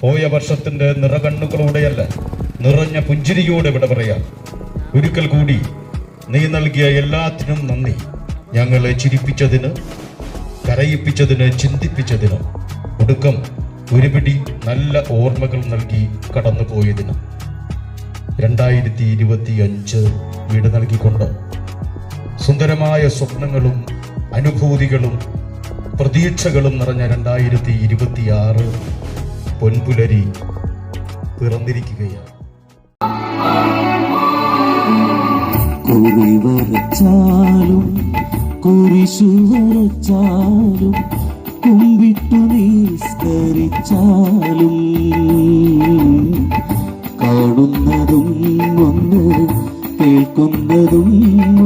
പോയ വർഷത്തിന്റെ നിറകണ്ണുകളോടെയല്ല, നിറഞ്ഞ പുഞ്ചിരിയോടെ വിട പറയാം. ഒരിക്കൽ കൂടി നീ നൽകിയ എല്ലാത്തിനും നന്ദി. ഞങ്ങളെ ചിരിപ്പിച്ചതിന്, കരയിപ്പിച്ചതിന്, ചിന്തിപ്പിച്ചതിന്, ഒടുക്കം ഒരുപിടി നല്ല ഓർമ്മകൾ നൽകി കടന്നുപോയതിന്. 2025 വീട് നൽകിക്കൊണ്ട് സുന്ദരമായ സ്വപ്നങ്ങളും അനുഭൂതികളും പ്രതീക്ഷകളും നിറഞ്ഞ 2026 പൊൻപുലരി പിറന്നിരിക്കുകയാണ്. കുറിവരച്ചാലും കുരിശുവരച്ചാലും കുമ്പിട്ടു നിസ്കരിച്ചാലും കാണുന്നതും ഒന്ന് കേൾക്കുന്നതും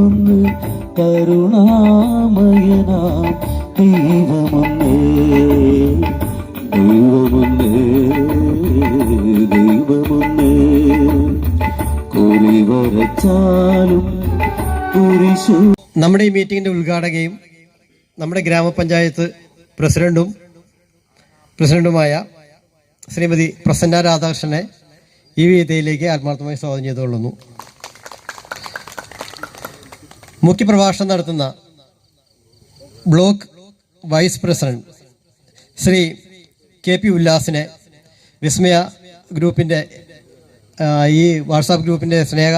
ഒന്ന് കരുണാമയനാം ദൈവമൊന്ന് ദൈവമൊന്ന് ദൈവമൊന്ന് കുറിവരച്ചാലും കുരിശു. നമ്മുടെ ഈ മീറ്റിങ്ങിൻ്റെ ഉദ്ഘാടകയും നമ്മുടെ ഗ്രാമപഞ്ചായത്ത് പ്രസിഡന്റുമായ ശ്രീമതി പ്രസന്ന രാധാകൃഷ്ണനെ ഈ വേദിയിലേക്ക് ആത്മാർത്ഥമായി സ്വാഗതം ചെയ്തുകൊള്ളുന്നു. മുഖ്യപ്രഭാഷണം നടത്തുന്ന block vice president Shri KP ഉല്ലാസിനെ വിസ്മയ ഗ്രൂപ്പിൻ്റെ ഈ വാട്സാപ്പ് ഗ്രൂപ്പിൻ്റെ സ്നേഹ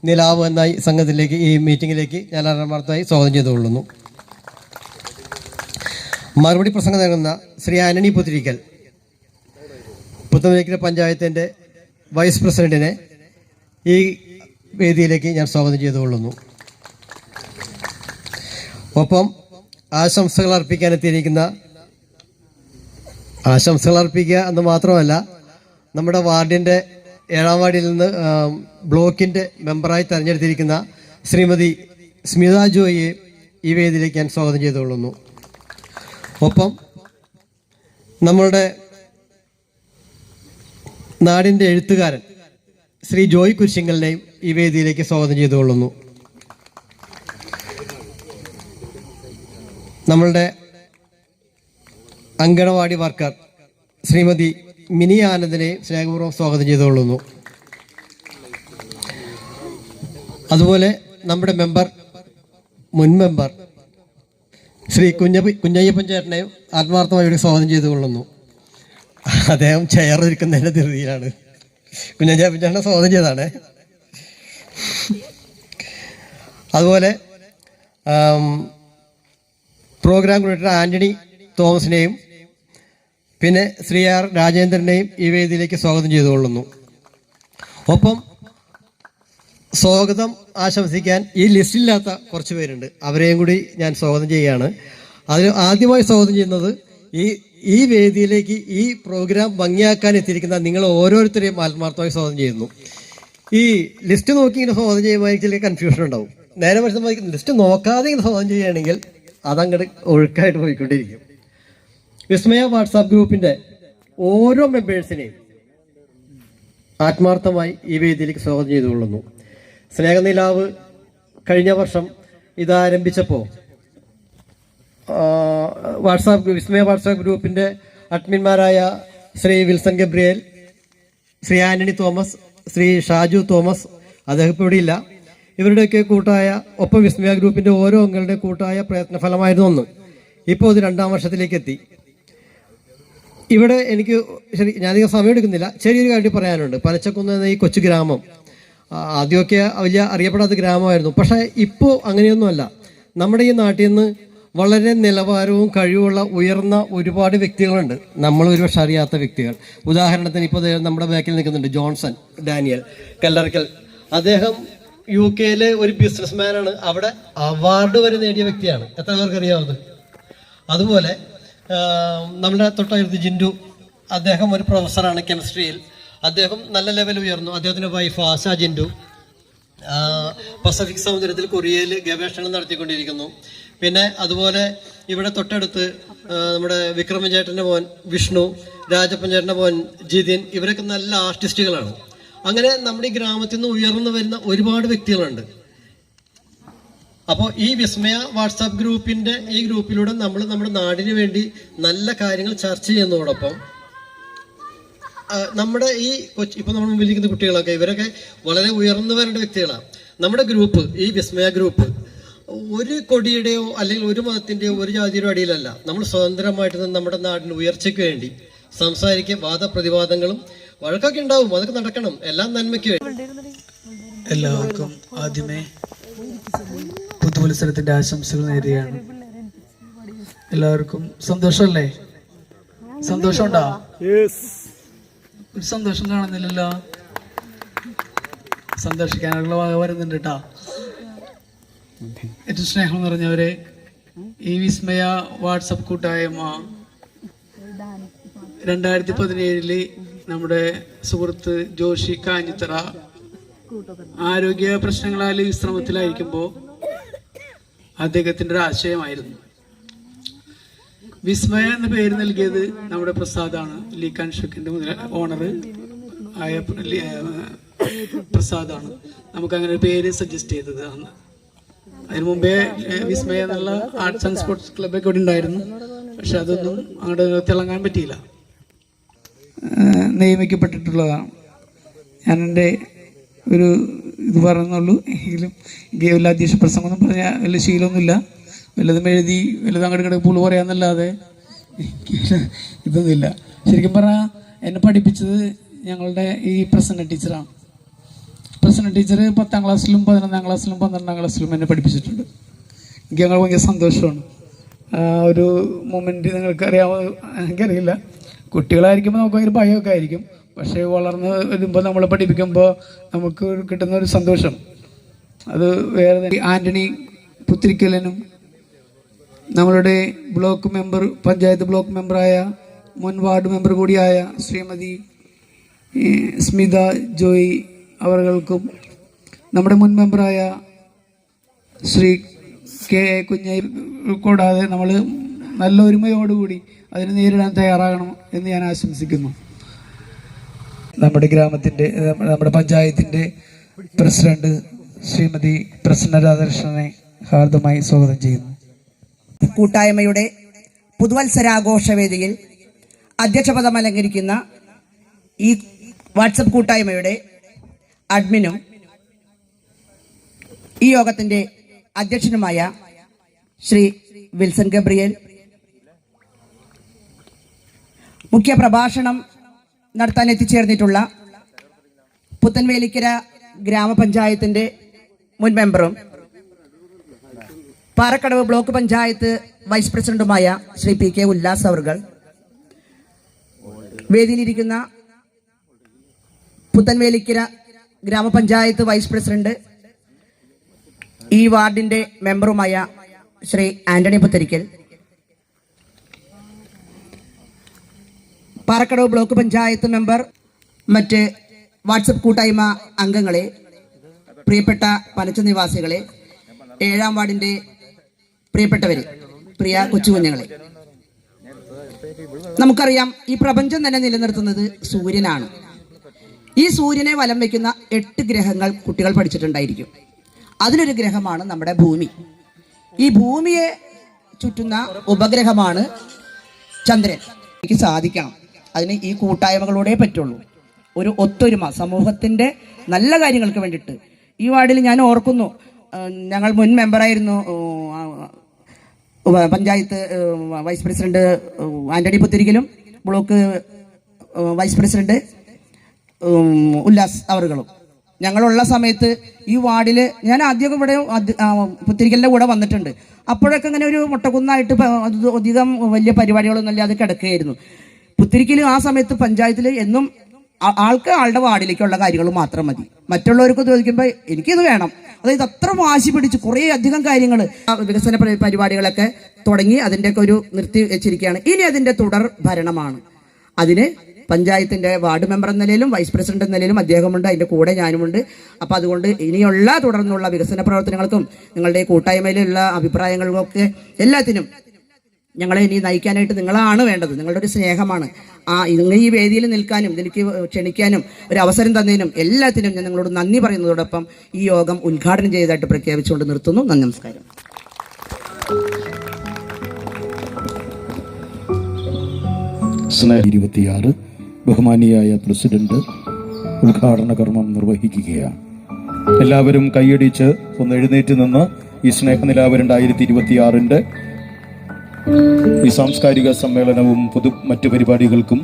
നിലാവ് എന്ന ഈ സംഘത്തിലേക്ക്, ഈ മീറ്റിങ്ങിലേക്ക് ഞാൻ ആത്മാർത്ഥമായി സ്വാഗതം ചെയ്തുകൊള്ളുന്നു. മറുപടി പ്രസംഗം നൽകുന്ന ശ്രീ ആന്റണി പുത്തിരിക്കൽ, പുത്തനൂർ പഞ്ചായത്തിൻ്റെ വൈസ് പ്രസിഡന്റിനെ ഈ വേദിയിലേക്ക് ഞാൻ സ്വാഗതം ചെയ്തുകൊള്ളുന്നു. ഒപ്പം ആശംസകൾ അർപ്പിക്കുക എന്ന് മാത്രമല്ല, നമ്മുടെ വാർഡിൻ്റെ 7ാം വാർഡിൽ നിന്ന് ബ്ലോക്കിൻ്റെ മെമ്പറായി തെരഞ്ഞെടുത്തിരിക്കുന്ന ശ്രീമതി സ്മിത ജോയിയെ ഈ വേദിയിലേക്ക് ഞാൻ സ്വാഗതം ചെയ്തുകൊള്ളുന്നു. ഒപ്പം നമ്മളുടെ നാടിൻ്റെ എഴുത്തുകാരൻ ശ്രീ ജോയ് കുരിശിങ്കലിനെയും ഈ വേദിയിലേക്ക് സ്വാഗതം ചെയ്തുകൊള്ളുന്നു. നമ്മളുടെ അങ്കണവാടി വർക്കർ ശ്രീമതി മിനി ആനന്ദിനെ സ്നേഹപൂർവ്വം സ്വാഗതം ചെയ്തുകൊള്ളുന്നു. അതുപോലെ നമ്മുടെ മുൻ മെമ്പർ ശ്രീ കുഞ്ഞയ്യപ്പൻ ചേട്ടനെയും ആത്മാർത്ഥമായി സ്വാഗതം ചെയ്തുകൊള്ളുന്നു. അദ്ദേഹം ചെയറിരിക്കുന്നതിൻ്റെ ധൃതിയിലാണ്. കുഞ്ഞയ്യപ്പൻ ചേട്ടനെ സ്വാഗതം ചെയ്താണ്. അതുപോലെ പ്രോഗ്രാം കോർഡിനേറ്റർ ആന്റണി തോമസിനെയും പിന്നെ ശ്രീ ആർ രാജേന്ദ്രനെയും ഈ വേദിയിലേക്ക് സ്വാഗതം ചെയ്തുകൊള്ളുന്നു. ഒപ്പം സ്വാഗതം ആശംസിക്കാൻ ഈ ലിസ്റ്റില്ലാത്ത കുറച്ച് പേരുണ്ട്, അവരെയും കൂടി ഞാൻ സ്വാഗതം ചെയ്യുകയാണ്. അതിൽ ആദ്യമായി സ്വാഗതം ചെയ്യുന്നത് ഈ വേദിയിലേക്ക് ഈ പ്രോഗ്രാം ഭംഗിയാക്കാൻ എത്തിയിരിക്കുന്ന നിങ്ങൾ ഓരോരുത്തരെയും ആത്മാർത്ഥമായി സ്വാഗതം ചെയ്യുന്നു. ഈ ലിസ്റ്റ് നോക്കി ഇങ്ങനെ സ്വാഗതം ചെയ്യുമ്പോൾ ചില കൺഫ്യൂഷൻ ഉണ്ടാവും. നേരെ മറിച്ച് ലിസ്റ്റ് നോക്കാതെ ഇങ്ങനെ സ്വാഗതം ചെയ്യുകയാണെങ്കിൽ അതങ്ങോട്ട് ഒഴുക്കായിട്ട് പോയിക്കൊണ്ടിരിക്കും. വിസ്മയ വാട്സാപ്പ് ഗ്രൂപ്പിൻ്റെ ഓരോ മെമ്പേഴ്സിനെയും ആത്മാർത്ഥമായി ഈ വേദിയിലേക്ക് സ്വാഗതം ചെയ്തുകൊള്ളുന്നു. സ്നേഹനിലാവ് കഴിഞ്ഞ വർഷം ഇതാരംഭിച്ചപ്പോൾ വിസ്മയ വാട്സാപ്പ് ഗ്രൂപ്പിൻ്റെ അഡ്മിന്മാരായ ശ്രീ വിൽസൺ ഗബ്രിയേൽ, ശ്രീ ആന്റണി തോമസ്, ശ്രീ ഷാജു തോമസ്, അദ്ദേഹം ഇപ്പോൾ ഇവിടെയില്ല, ഇവരുടെയൊക്കെ കൂട്ടായ, ഒപ്പം വിസ്മയ ഗ്രൂപ്പിൻ്റെ ഓരോ അംഗങ്ങളുടെ കൂട്ടായ പ്രയത്നഫലമായിരുന്നു ഒന്ന്. ഇപ്പോൾ ഇത് 2ാം വർഷത്തിലേക്ക് എത്തി. ഇവിടെ എനിക്ക് ഞാനധികം സമയം എടുക്കുന്നില്ല, ചെറിയൊരു കാര്യം പറയാനുണ്ട്. പനച്ചക്കുന്ന് എന്ന ഈ കൊച്ചു ഗ്രാമം ആദ്യമൊക്കെ വലിയ അറിയപ്പെടാത്ത ഗ്രാമമായിരുന്നു. പക്ഷേ ഇപ്പോൾ അങ്ങനെയൊന്നുമല്ല. നമ്മുടെ ഈ നാട്ടിൽ നിന്ന് വളരെ നിലവാരവും കഴിവുള്ള ഉയർന്ന ഒരുപാട് വ്യക്തികളുണ്ട്, നമ്മൾ ഒരുപക്ഷെ അറിയാത്ത വ്യക്തികൾ. ഉദാഹരണത്തിന് ഇപ്പോൾ നമ്മുടെ ബാക്കിൽ നിൽക്കുന്നുണ്ട് ജോൺസൺ ഡാനിയൽ കല്ലറക്കൽ. അദ്ദേഹം UK-യിലെ ഒരു ബിസിനസ്മാനാണ്, അവിടെ അവാർഡ് വരെ നേടിയ വ്യക്തിയാണ്. എത്ര പേർക്ക് അറിയാവുന്നത്? അതുപോലെ നമ്മുടെ തൊട്ടടുത്ത് ജിൻഡു, അദ്ദേഹം ഒരു പ്രൊഫസറാണ് കെമിസ്ട്രിയിൽ. അദ്ദേഹം നല്ല ലെവൽ ഉയർന്നു. അദ്ദേഹത്തിൻ്റെ വൈഫ് ആശ ജിൻഡു പസഫിക് സമുദ്രത്തിൽ കൊറിയയിൽ ഗവേഷണം നടത്തിക്കൊണ്ടിരിക്കുന്നു. പിന്നെ അതുപോലെ ഇവിടെ തൊട്ടടുത്ത് നമ്മുടെ വിക്രമൻ ചേട്ടൻ്റെ മോൻ വിഷ്ണു, രാജപ്പൻ ചേട്ടൻ്റെ മോൻ ജിതിൻ, ഇവരൊക്കെ നല്ല ആർട്ടിസ്റ്റുകളാണ്. അങ്ങനെ നമ്മുടെ ഈ ഗ്രാമത്തിൽ നിന്ന് ഉയർന്നു വരുന്ന ഒരുപാട് വ്യക്തികളുണ്ട്. അപ്പോൾ ഈ വിസ്മയ വാട്സാപ്പ് ഗ്രൂപ്പിൻ്റെ ഈ ഗ്രൂപ്പിലൂടെ നമ്മൾ നമ്മുടെ നാടിന് വേണ്ടി നല്ല കാര്യങ്ങൾ ചർച്ച ചെയ്യുന്നതോടൊപ്പം നമ്മുടെ ഈ ഇപ്പൊ നമ്മൾ മുമ്പിലിരിക്കുന്ന കുട്ടികളൊക്കെ ഇവരൊക്കെ വളരെ ഉയർന്നു വരേണ്ട വ്യക്തികളാണ്. നമ്മുടെ ഗ്രൂപ്പ്, ഈ വിസ്മയ ഗ്രൂപ്പ്, ഒരു കൊടിയുടെയോ അല്ലെങ്കിൽ ഒരു മതത്തിന്റെയോ ഒരു ജാതിയുടെയോ അടിയിലല്ല. നമ്മൾ സ്വതന്ത്രമായിട്ട് നിന്ന് നമ്മുടെ നാടിന് ഉയർച്ചയ്ക്ക് വേണ്ടി സംസാരിക്കുക. വാദപ്രതിവാദങ്ങളും വഴക്കൊക്കെ ഉണ്ടാവും, അതൊക്കെ നടക്കണം. എല്ലാം നന്മയ്ക്ക് വേണ്ടി. എല്ലാവർക്കും ആദ്യമേ പുതുവത്സരത്തിന്റെ ആശംസകൾ നേരുകയാണ്. എല്ലാവർക്കും സന്തോഷമല്ലേ? സന്തോഷമുണ്ടോ? ഒരു സന്തോഷം കാണുന്നില്ലല്ലോ. സന്തോഷിക്കാനുള്ള വക വരുന്നുണ്ട് കേട്ടോ. ഏറ്റവും സ്നേഹം നിറഞ്ഞവരെ, ഈ വിസ്മയ വാട്സപ്പ് കൂട്ടായ്മ 2017 നമ്മുടെ സുഹൃത്ത് ജോഷി കാഞ്ഞിത്തറ ആരോഗ്യ പ്രശ്നങ്ങളാൽ വിശ്രമത്തിലായിരിക്കുമ്പോൾ അദ്ദേഹത്തിന്റെ ഒരു ആശയമായിരുന്നു. വിസ്മയ എന്ന പേര് നൽകിയത് നമ്മുടെ പ്രസാദാണ്. ലീക്കാൻ ഷുക്കിന്റെ ഓണർ ആയ പ്രസാദാണ് നമുക്ക് അങ്ങനെ ഒരു പേര് സജസ്റ്റ് ചെയ്തത്. അതിനു മുമ്പേ വിസ്മയ എന്നുള്ള ആർട്സ് ആൻഡ് സ്പോർട്സ് ക്ലബ്ബൊക്കെ ഇവിടെ ഉണ്ടായിരുന്നു. പക്ഷെ അതൊന്നും അങ്ങോട്ട് തിളങ്ങാൻ പറ്റിയില്ല. നിയമിക്കപ്പെട്ടിട്ടുള്ളതാണ്. ഞാൻ എൻ്റെ ഒരു ഇത് പറയുന്നുള്ളൂ. എങ്കിലും വല്ല അധ്യക്ഷ പ്രസംഗമൊന്നും പറഞ്ഞാൽ വലിയ ശീലമൊന്നുമില്ല. വല്ലതും എഴുതി വല്ലതും അങ്ങോട്ട് പൂള് പറയാന്നല്ലാതെ ഇതൊന്നുമില്ല. ശരിക്കും പറഞ്ഞാൽ എന്നെ പഠിപ്പിച്ചത് ഞങ്ങളുടെ ഈ പ്രസന്ന ടീച്ചറാണ്. പ്രസന്ന ടീച്ചർ 10ാം ക്ലാസ്സിലും 11ാം ക്ലാസ്സിലും 12ാം ക്ലാസ്സിലും എന്നെ പഠിപ്പിച്ചിട്ടുണ്ട്. എനിക്ക് ഞങ്ങൾ ഭയങ്കര സന്തോഷമാണ്. ഒരു മൊമെൻറ്റ് നിങ്ങൾക്കറിയാമോ എനിക്കറിയില്ല. കുട്ടികളായിരിക്കുമ്പോൾ നമുക്ക് ഭയങ്കര ഭയമൊക്കെ ആയിരിക്കും. പക്ഷേ വളർന്ന് വരുമ്പോൾ നമ്മളെ പഠിപ്പിക്കുമ്പോൾ നമുക്ക് കിട്ടുന്ന ഒരു സന്തോഷം അത് വേറെ. ആൻ്റണി പുത്തിരിക്കലിനും നമ്മളുടെ ബ്ലോക്ക് മെമ്പർ, പഞ്ചായത്ത് ബ്ലോക്ക് മെമ്പറായ മുൻ വാർഡ് മെമ്പർ കൂടിയായ ശ്രീമതി സ്മിത ജോയി അവർക്കും, നമ്മുടെ മുൻ മെമ്പറായ ശ്രീ കെ കുഞ്ഞായി കൂടാതെ നമ്മൾ നല്ല ഒരുമയോടുകൂടി അതിനെ നേരിടാൻ തയ്യാറാകണം എന്ന് ഞാൻ ആശംസിക്കുന്നു. നമ്മുടെ ഗ്രാമത്തിൻ്റെ, നമ്മുടെ പഞ്ചായത്തിൻ്റെ പ്രസിഡന്റ് ശ്രീമതി പ്രസന്ന രാധാകൃഷ്ണനെ ഹാർദമായി സ്വാഗതം ചെയ്യുന്നു. കൂട്ടായ്മയുടെ പുതുവത്സരാഘോഷവേദിയിൽ അധ്യക്ഷപദം അലങ്കരിക്കുന്ന ഈ വാട്സപ്പ് കൂട്ടായ്മയുടെ അഡ്മിനും ഈ യോഗത്തിന്റെ അധ്യക്ഷനുമായ ശ്രീ വിൽസൺ ഗബ്രിയേൽ, മുഖ്യ പ്രഭാഷണം നടത്താൻ എത്തിച്ചേർന്നിട്ടുള്ള പുത്തൻവേലിക്കര ഗ്രാമപഞ്ചായത്തിന്റെ മുൻ മെമ്പറും പാറക്കടവ് ബ്ലോക്ക് പഞ്ചായത്ത് വൈസ് പ്രസിഡന്റുമായ ശ്രീ പി കെ ഉല്ലാസ് അവർകൾ, വേദിയിലിരിക്കുന്ന പുത്തൻവേലിക്കര ഗ്രാമപഞ്ചായത്ത് വൈസ് പ്രസിഡന്റ്, ഈ വാർഡിന്റെ മെമ്പറുമായ ശ്രീ ആന്റണി പുത്തരിക്കൽ, പാറക്കടവ് ബ്ലോക്ക് പഞ്ചായത്ത് മെമ്പർ, മറ്റ് വാട്സപ്പ് കൂട്ടായ്മ അംഗങ്ങളെ, പ്രിയപ്പെട്ട പനച്ച നിവാസികളെ, 7ാം വാർഡിന്റെ പ്രിയപ്പെട്ടവരെ, പ്രിയ കൊച്ചുകുഞ്ഞുങ്ങളെ, നമുക്കറിയാം ഈ പ്രപഞ്ചം തന്നെ നിലനിർത്തുന്നത് സൂര്യനാണ്. ഈ സൂര്യനെ വലം വയ്ക്കുന്ന 8 ഗ്രഹങ്ങൾ കുട്ടികൾ പഠിച്ചിട്ടുണ്ടായിരിക്കും. അതിലൊരു ഗ്രഹമാണ് നമ്മുടെ ഭൂമി. ഈ ഭൂമിയെ ചുറ്റുന്ന ഉപഗ്രഹമാണ് ചന്ദ്രൻ. എനിക്ക് സാധിക്കണം, അതിന് ഈ കൂട്ടായ്മകളോടെ പറ്റുള്ളൂ. ഒരു ഒത്തൊരുമ, സമൂഹത്തിന്റെ നല്ല കാര്യങ്ങൾക്ക് വേണ്ടിയിട്ട്. ഈ വാർഡിൽ ഞാൻ ഓർക്കുന്നു, ഞങ്ങൾ മുൻ മെമ്പറായിരുന്നു പഞ്ചായത്ത് വൈസ് പ്രസിഡന്റ് ആന്റണി പുത്തിരിക്കലും ബ്ലോക്ക് വൈസ് പ്രസിഡന്റ് ഉല്ലാസ് അവറുകളും ഞങ്ങളുള്ള സമയത്ത് ഈ വാർഡിൽ ഞാൻ ആദ്യമൊക്കെ ഇവിടെ പുത്തിരിക്കലിൻ്റെ കൂടെ വന്നിട്ടുണ്ട്. അപ്പോഴൊക്കെ ഇങ്ങനെ ഒരു മുട്ടക്കുന്നായിട്ട് അധികം വലിയ പരിപാടികളൊന്നും ഇല്ലാതെ കിടക്കുകയായിരുന്നു. പുത്തിരിക്കൽ ആ സമയത്ത് പഞ്ചായത്തിൽ എന്നും ആൾക്ക് ആളുടെ വാർഡിലേക്കുള്ള കാര്യങ്ങൾ മാത്രം മതി. മറ്റുള്ളവർക്ക് ചോദിക്കുമ്പോൾ എനിക്കിത് വേണം. അതായത് അത്ര വാശി പിടിച്ച് കുറേ അധികം കാര്യങ്ങൾ, വികസന പരിപാടികളൊക്കെ തുടങ്ങി അതിൻ്റെയൊക്കെ ഒരു നിർത്തി വെച്ചിരിക്കുകയാണ്. ഇനി അതിൻ്റെ തുടർ ഭരണമാണ്. അതിന് പഞ്ചായത്തിൻ്റെ വാർഡ് മെമ്പർ എന്ന നിലയിലും വൈസ് പ്രസിഡന്റ് എന്ന നിലയിലും അദ്ദേഹമുണ്ട്, അതിൻ്റെ കൂടെ ഞാനുമുണ്ട്. അപ്പോൾ അതുകൊണ്ട് ഇനിയുള്ള തുടർന്നുള്ള വികസന പ്രവർത്തനങ്ങൾക്കും നിങ്ങളുടെ കൂട്ടായ്മയിലുള്ള അഭിപ്രായങ്ങൾക്കൊക്കെ എല്ലാത്തിനും ഞങ്ങളെ ഇനി നയിക്കാനായിട്ട് നിങ്ങളാണ് വേണ്ടത്. നിങ്ങളുടെ ഒരു സ്നേഹമാണ്. ഇന്ന് ഈ വേദിയിൽ നിൽക്കാനും എനിക്ക് ക്ഷണിക്കാനും ഒരു അവസരം തന്നതിനും എല്ലാത്തിനും ഞാൻ നിങ്ങളോട് നന്ദി പറയുന്നതോടൊപ്പം ഈ യോഗം ഉദ്ഘാടനം ചെയ്തതായിട്ട് പ്രഖ്യാപിച്ചുകൊണ്ട് നിർത്തുന്നു. നന്ദി, നമസ്കാരം. സ്നേഹ 26 ബഹുമാനിയായ പ്രസിഡന്റ് ഉദ്ഘാടന കർമ്മം നിർവഹിക്കുകയാണ്. എല്ലാവരും കൈയടിച്ച് ഒന്ന് എഴുന്നേറ്റ് നിന്ന് ഈ സ്നേഹനിലാവ് 2026 ഈ സാംസ്കാരിക സമ്മേളനവും മറ്റു പരിപാടികൾക്കും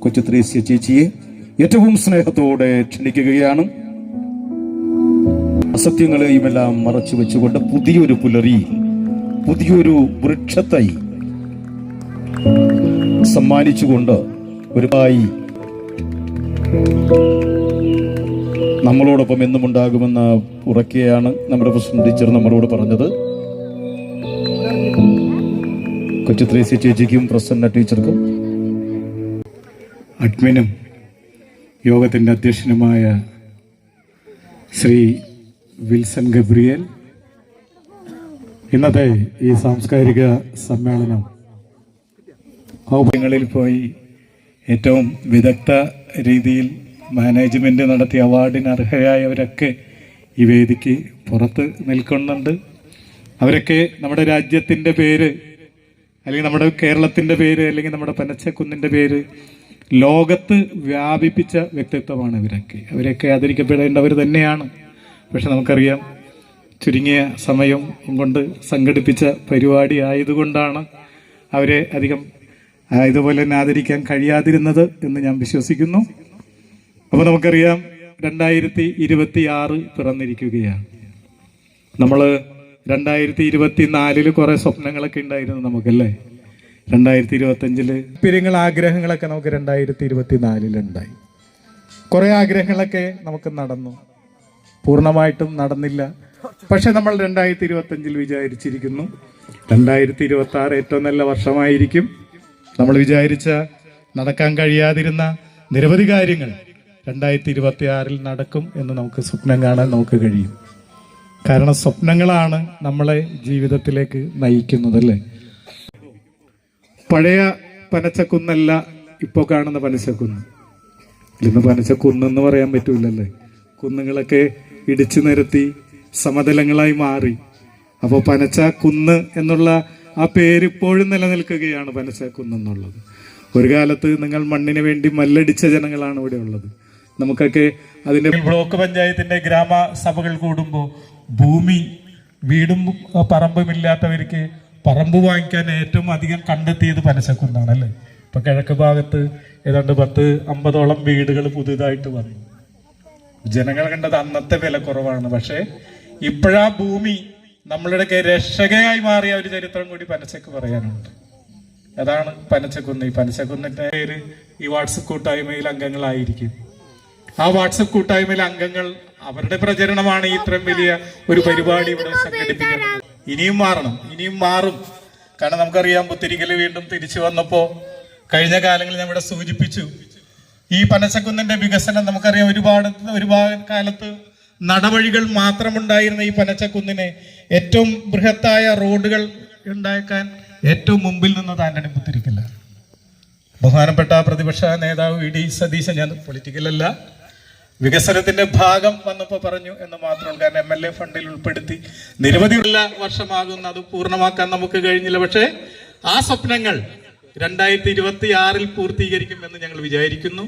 കൊച്ചു ത്രേസ്യ ചേച്ചിയെ ഏറ്റവും സ്നേഹത്തോടെ ക്ഷണിക്കുകയാണ്. അസത്യങ്ങളെയുമെല്ലാം മറച്ചു വെച്ചുകൊണ്ട് പുതിയൊരു പുലരി, പുതിയൊരു വൃക്ഷത്തൈ സമ്മാനിച്ചുകൊണ്ട് ഒരുപായി നമ്മളോടൊപ്പം എന്നും ഉണ്ടാകുമെന്ന് ഉറക്കെയാണ് നമ്മുടെ പ്രസിഡന്റ് ടീച്ചർ നമ്മളോട് പറഞ്ഞത്. കൊച്ചു ത്രേസ്യ ചേച്ചിക്കും പ്രസന്ന ടീച്ചർക്കും അഡ്മിനും യോഗത്തിൻ്റെ അധ്യക്ഷനുമായ ശ്രീ വിൽസൺ ഗബ്രിയേൽ, ഇന്നത്തെ ഈ സാംസ്കാരിക സമ്മേളനം ഔപങ്ങളിൽ പോയി ഏറ്റവും വിദഗ്ധ രീതിയിൽ മാനേജ്മെൻറ്റ് നടത്തിയ അവാർഡിന് അർഹരായവരൊക്കെ ഈ വേദിക്ക് പുറത്ത് നിൽക്കുന്നുണ്ട്. അവരൊക്കെ നമ്മുടെ രാജ്യത്തിൻ്റെ പേര്, അല്ലെങ്കിൽ നമ്മുടെ കേരളത്തിൻ്റെ പേര്, അല്ലെങ്കിൽ നമ്മുടെ പനച്ചക്കുന്നിൻ്റെ പേര് ലോകത്ത് വ്യാപിപ്പിച്ച വ്യക്തിത്വമാണ് ഇവരൊക്കെ. അവരൊക്കെ ആദരിക്കപ്പെടേണ്ടവർ തന്നെയാണ്. പക്ഷെ നമുക്കറിയാം, ചുരുങ്ങിയ സമയം കൊണ്ട് സംഘടിപ്പിച്ച പരിപാടി ആയതുകൊണ്ടാണ് അവരെ അധികം ഇതുപോലെ തന്നെ ആദരിക്കാൻ കഴിയാതിരുന്നത് എന്ന് ഞാൻ വിശ്വസിക്കുന്നു. അപ്പോൾ നമുക്കറിയാം, 2026 പിറന്നിരിക്കുകയാണ്. നമ്മൾ 2024 കുറേ സ്വപ്നങ്ങളൊക്കെ ഉണ്ടായിരുന്നു നമുക്കല്ലേ. 2025 പിരിങ്ങൾ ആഗ്രഹങ്ങളൊക്കെ നമുക്ക് 2024 ഉണ്ടായി. കുറേ ആഗ്രഹങ്ങളൊക്കെ നമുക്ക് നടന്നു, പൂർണ്ണമായിട്ടും നടന്നില്ല. പക്ഷെ നമ്മൾ 2025 വിചാരിച്ചിരിക്കുന്നു 2026 ഏറ്റവും നല്ല വർഷമായിരിക്കും. നമ്മൾ വിചാരിച്ച നടക്കാൻ കഴിയാതിരുന്ന നിരവധി കാര്യങ്ങൾ 2026 നടക്കും എന്ന് നമുക്ക് സ്വപ്നം കാണാൻ നമുക്ക് കഴിയും. കാരണം സ്വപ്നങ്ങളാണ് നമ്മളെ ജീവിതത്തിലേക്ക് നയിക്കുന്നതല്ലേ. പഴയ പനച്ചക്കുന്നല്ല ഇപ്പോൾ കാണുന്ന പനച്ചക്കുന്ന്. ഇന്ന് പനച്ചക്കുന്നെന്ന് പറയാൻ പറ്റൂലല്ലേ. കുന്നുകളൊക്കെ ഇടിച്ചു നിരത്തി സമതലങ്ങളായി മാറി. അപ്പോൾ പനച്ചക്കുന്ന് എന്നുള്ള ആ പേര് ഇപ്പോഴും നിലനിൽക്കുകയാണ്, പനച്ചക്കുന്നെന്നുള്ളത്. ഒരു കാലത്ത് നിങ്ങൾ മണ്ണിന് വേണ്ടി മല്ലടിച്ച ജനങ്ങളാണ് ഇവിടെ ഉള്ളത്. നമുക്കൊക്കെ അതിൻ്റെ ബ്ലോക്ക് പഞ്ചായത്തിൻ്റെ ഗ്രാമസഭകൾ കൂടുമ്പോൾ ഭൂമി, വീടും പറമ്പുമില്ലാത്തവർക്ക് പറമ്പ് വാങ്ങിക്കാൻ ഏറ്റവും അധികം കണ്ടെത്തിയത് പനച്ചക്കുന്നാണ് അല്ലേ. ഇപ്പൊ കിഴക്ക് ഭാഗത്ത് ഏതാണ്ട് 10-50ഓളം വീടുകൾ പുതുതായിട്ട് വന്നു. ജനങ്ങൾ കണ്ടത് അന്നത്തെ വില കുറവാണ്. പക്ഷെ ഇപ്പോഴാ ഭൂമി നമ്മളുടെ രക്ഷകയായി മാറിയ ഒരു ചരിത്രം കൂടി പനച്ചക്ക് പറയാനുണ്ട്. അതാണ് പനച്ചക്കുന്ന്. ഈ പനച്ചക്കുന്നിന്റെ പേര് ഈ വാട്സപ്പ് കൂട്ടായ്മയിൽ അംഗങ്ങളായിരിക്കും. ആ വാട്സപ്പ് കൂട്ടായ്മയിൽ അംഗങ്ങൾ, അവരുടെ പ്രചരണമാണ് ഇത്രയും വലിയ ഒരു പരിപാടി ഇവിടെ സംഘടിപ്പിക്കുന്നത്. ഇനിയും മാറണം, ഇനിയും മാറും. കാരണം നമുക്കറിയാം, പുത്തിരിക്കല് വീണ്ടും തിരിച്ചു വന്നപ്പോ കഴിഞ്ഞ കാലങ്ങളിൽ ഞാൻ ഇവിടെ സൂചിപ്പിച്ചു, ഈ പനച്ചക്കുന്നിന്റെ വികസനം നമുക്കറിയാം. ഒരുപാട് കാലത്ത് നടവഴികൾ മാത്രമുണ്ടായിരുന്ന ഈ പനച്ചക്കുന്നിനെ ഏറ്റവും ബൃഹത്തായ റോഡുകൾ ഉണ്ടാക്കാൻ ഏറ്റവും മുമ്പിൽ നിന്നത് ആന്റണി പുത്തിരിക്കല്ല. ബഹുമാനപ്പെട്ട പ്രതിപക്ഷ നേതാവ് വി ഡി സതീശൻ, ഞാൻ പൊളിറ്റിക്കലല്ല, വികസനത്തിന്റെ ഭാഗം വന്നപ്പോൾ പറഞ്ഞു എന്ന് മാത്രമാണ്. കാരണം MLA ഫണ്ടിൽ ഉൾപ്പെടുത്തി നിരവധിയുള്ള വർഷമാകുന്ന അത് പൂർണ്ണമാക്കാൻ നമുക്ക് കഴിഞ്ഞില്ല. പക്ഷേ ആ സ്വപ്നങ്ങൾ 2026 പൂർത്തീകരിക്കുമെന്ന് ഞങ്ങൾ വിചാരിക്കുന്നു.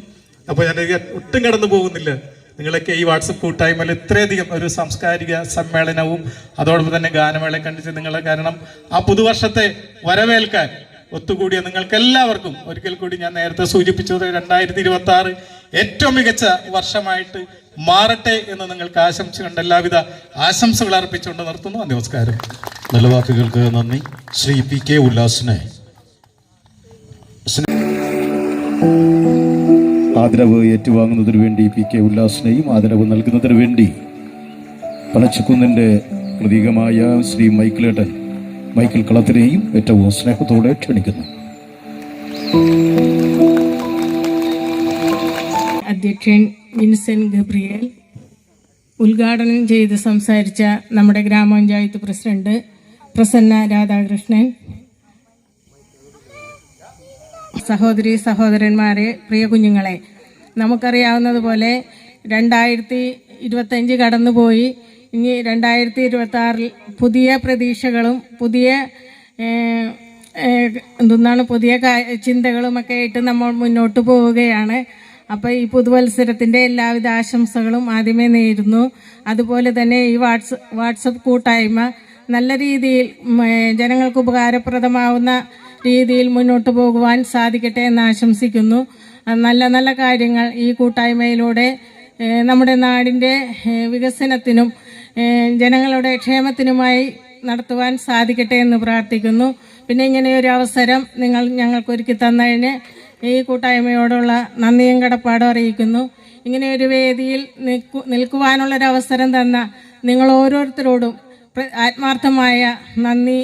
അപ്പോൾ ഞാൻ ഒട്ടും കടന്നു പോകുന്നില്ല. നിങ്ങളൊക്കെ ഈ വാട്സപ്പ് കൂട്ടായ്മയിൽ ഇത്രയധികം ഒരു സാംസ്കാരിക സമ്മേളനവും അതോടൊപ്പം തന്നെ ഗാനമേള കണ്ടിച്ച് നിങ്ങളെ, കാരണം ആ പുതുവർഷത്തെ വരവേൽക്കാൻ ഒത്തുകൂടിയ നിങ്ങൾക്ക് എല്ലാവർക്കും ഒരിക്കൽ കൂടി ഞാൻ നേരത്തെ സൂചിപ്പിച്ചത് 2026 ഏറ്റവും മികച്ച വർഷമായിട്ട് മാറട്ടെ എന്ന് നിങ്ങൾക്ക് ആശംസിച്ചുകൊണ്ട് എല്ലാവിധ ആശംസകൾ അർപ്പിച്ചുകൊണ്ട് നിർത്തുന്നു. നമസ്കാരം. നല്ല വാക്കുകൾക്ക് നന്ദി. ശ്രീ PK ഉല്ലാസിനെ ആദരവ് ഏറ്റുവാങ്ങുന്നതിനു വേണ്ടി PK ഉല്ലാസിനെയും ആദരവ് നൽകുന്നതിനു വേണ്ടി പനച്ചക്കുന്നിന്റെ പ്രതീകമായ ശ്രീ മൈക്കിൾ കളത്തിനെയും ഏറ്റവും സ്നേഹത്തോടെ ക്ഷണിക്കുന്നു. അധ്യക്ഷൻ വിൻസൻ ഗബ്രിയേൽ, ഉദ്ഘാടനം ചെയ്ത് സംസാരിച്ച നമ്മുടെ ഗ്രാമപഞ്ചായത്ത് പ്രസിഡന്റ് പ്രസന്ന രാധാകൃഷ്ണൻ, സഹോദരി സഹോദരന്മാരെ, പ്രിയ കുഞ്ഞുങ്ങളെ, നമുക്കറിയാവുന്നതുപോലെ 2025 കടന്നുപോയി. ഇനി 2026 പുതിയ പ്രതീക്ഷകളും പുതിയ പുതിയ ചിന്തകളുമൊക്കെ ആയിട്ട് നമ്മൾ മുന്നോട്ട് പോവുകയാണ്. അപ്പോൾ ഈ പുതുവത്സരത്തിൻ്റെ എല്ലാവിധ ആശംസകളും ആദ്യമേ നേരുന്നു. അതുപോലെ തന്നെ ഈ വാട്സപ്പ് കൂട്ടായ്മ നല്ല രീതിയിൽ ജനങ്ങൾക്ക് ഉപകാരപ്രദമാവുന്ന രീതിയിൽ മുന്നോട്ട് പോകുവാൻ സാധിക്കട്ടെ എന്ന് ആശംസിക്കുന്നു. നല്ല നല്ല കാര്യങ്ങൾ ഈ കൂട്ടായ്മയിലൂടെ നമ്മുടെ നാടിൻ്റെ വികസനത്തിനും ജനങ്ങളുടെ ക്ഷേമത്തിനുമായി നടത്തുവാൻ സാധിക്കട്ടെ എന്ന് പ്രാർത്ഥിക്കുന്നു. പിന്നെ ഇങ്ങനെയൊരു അവസരം ഞങ്ങൾക്ക് ഒരുക്കി തന്നതിന് ഈ കൂട്ടായ്മയോടുള്ള നന്ദിയും കടപ്പാടും അറിയിക്കുന്നു. ഇങ്ങനെയൊരു വേദിയിൽ നിൽക്കുവാനുള്ളൊരവസരം തന്ന നിങ്ങൾ ഓരോരുത്തരോടും ആത്മാർത്ഥമായ നന്ദി.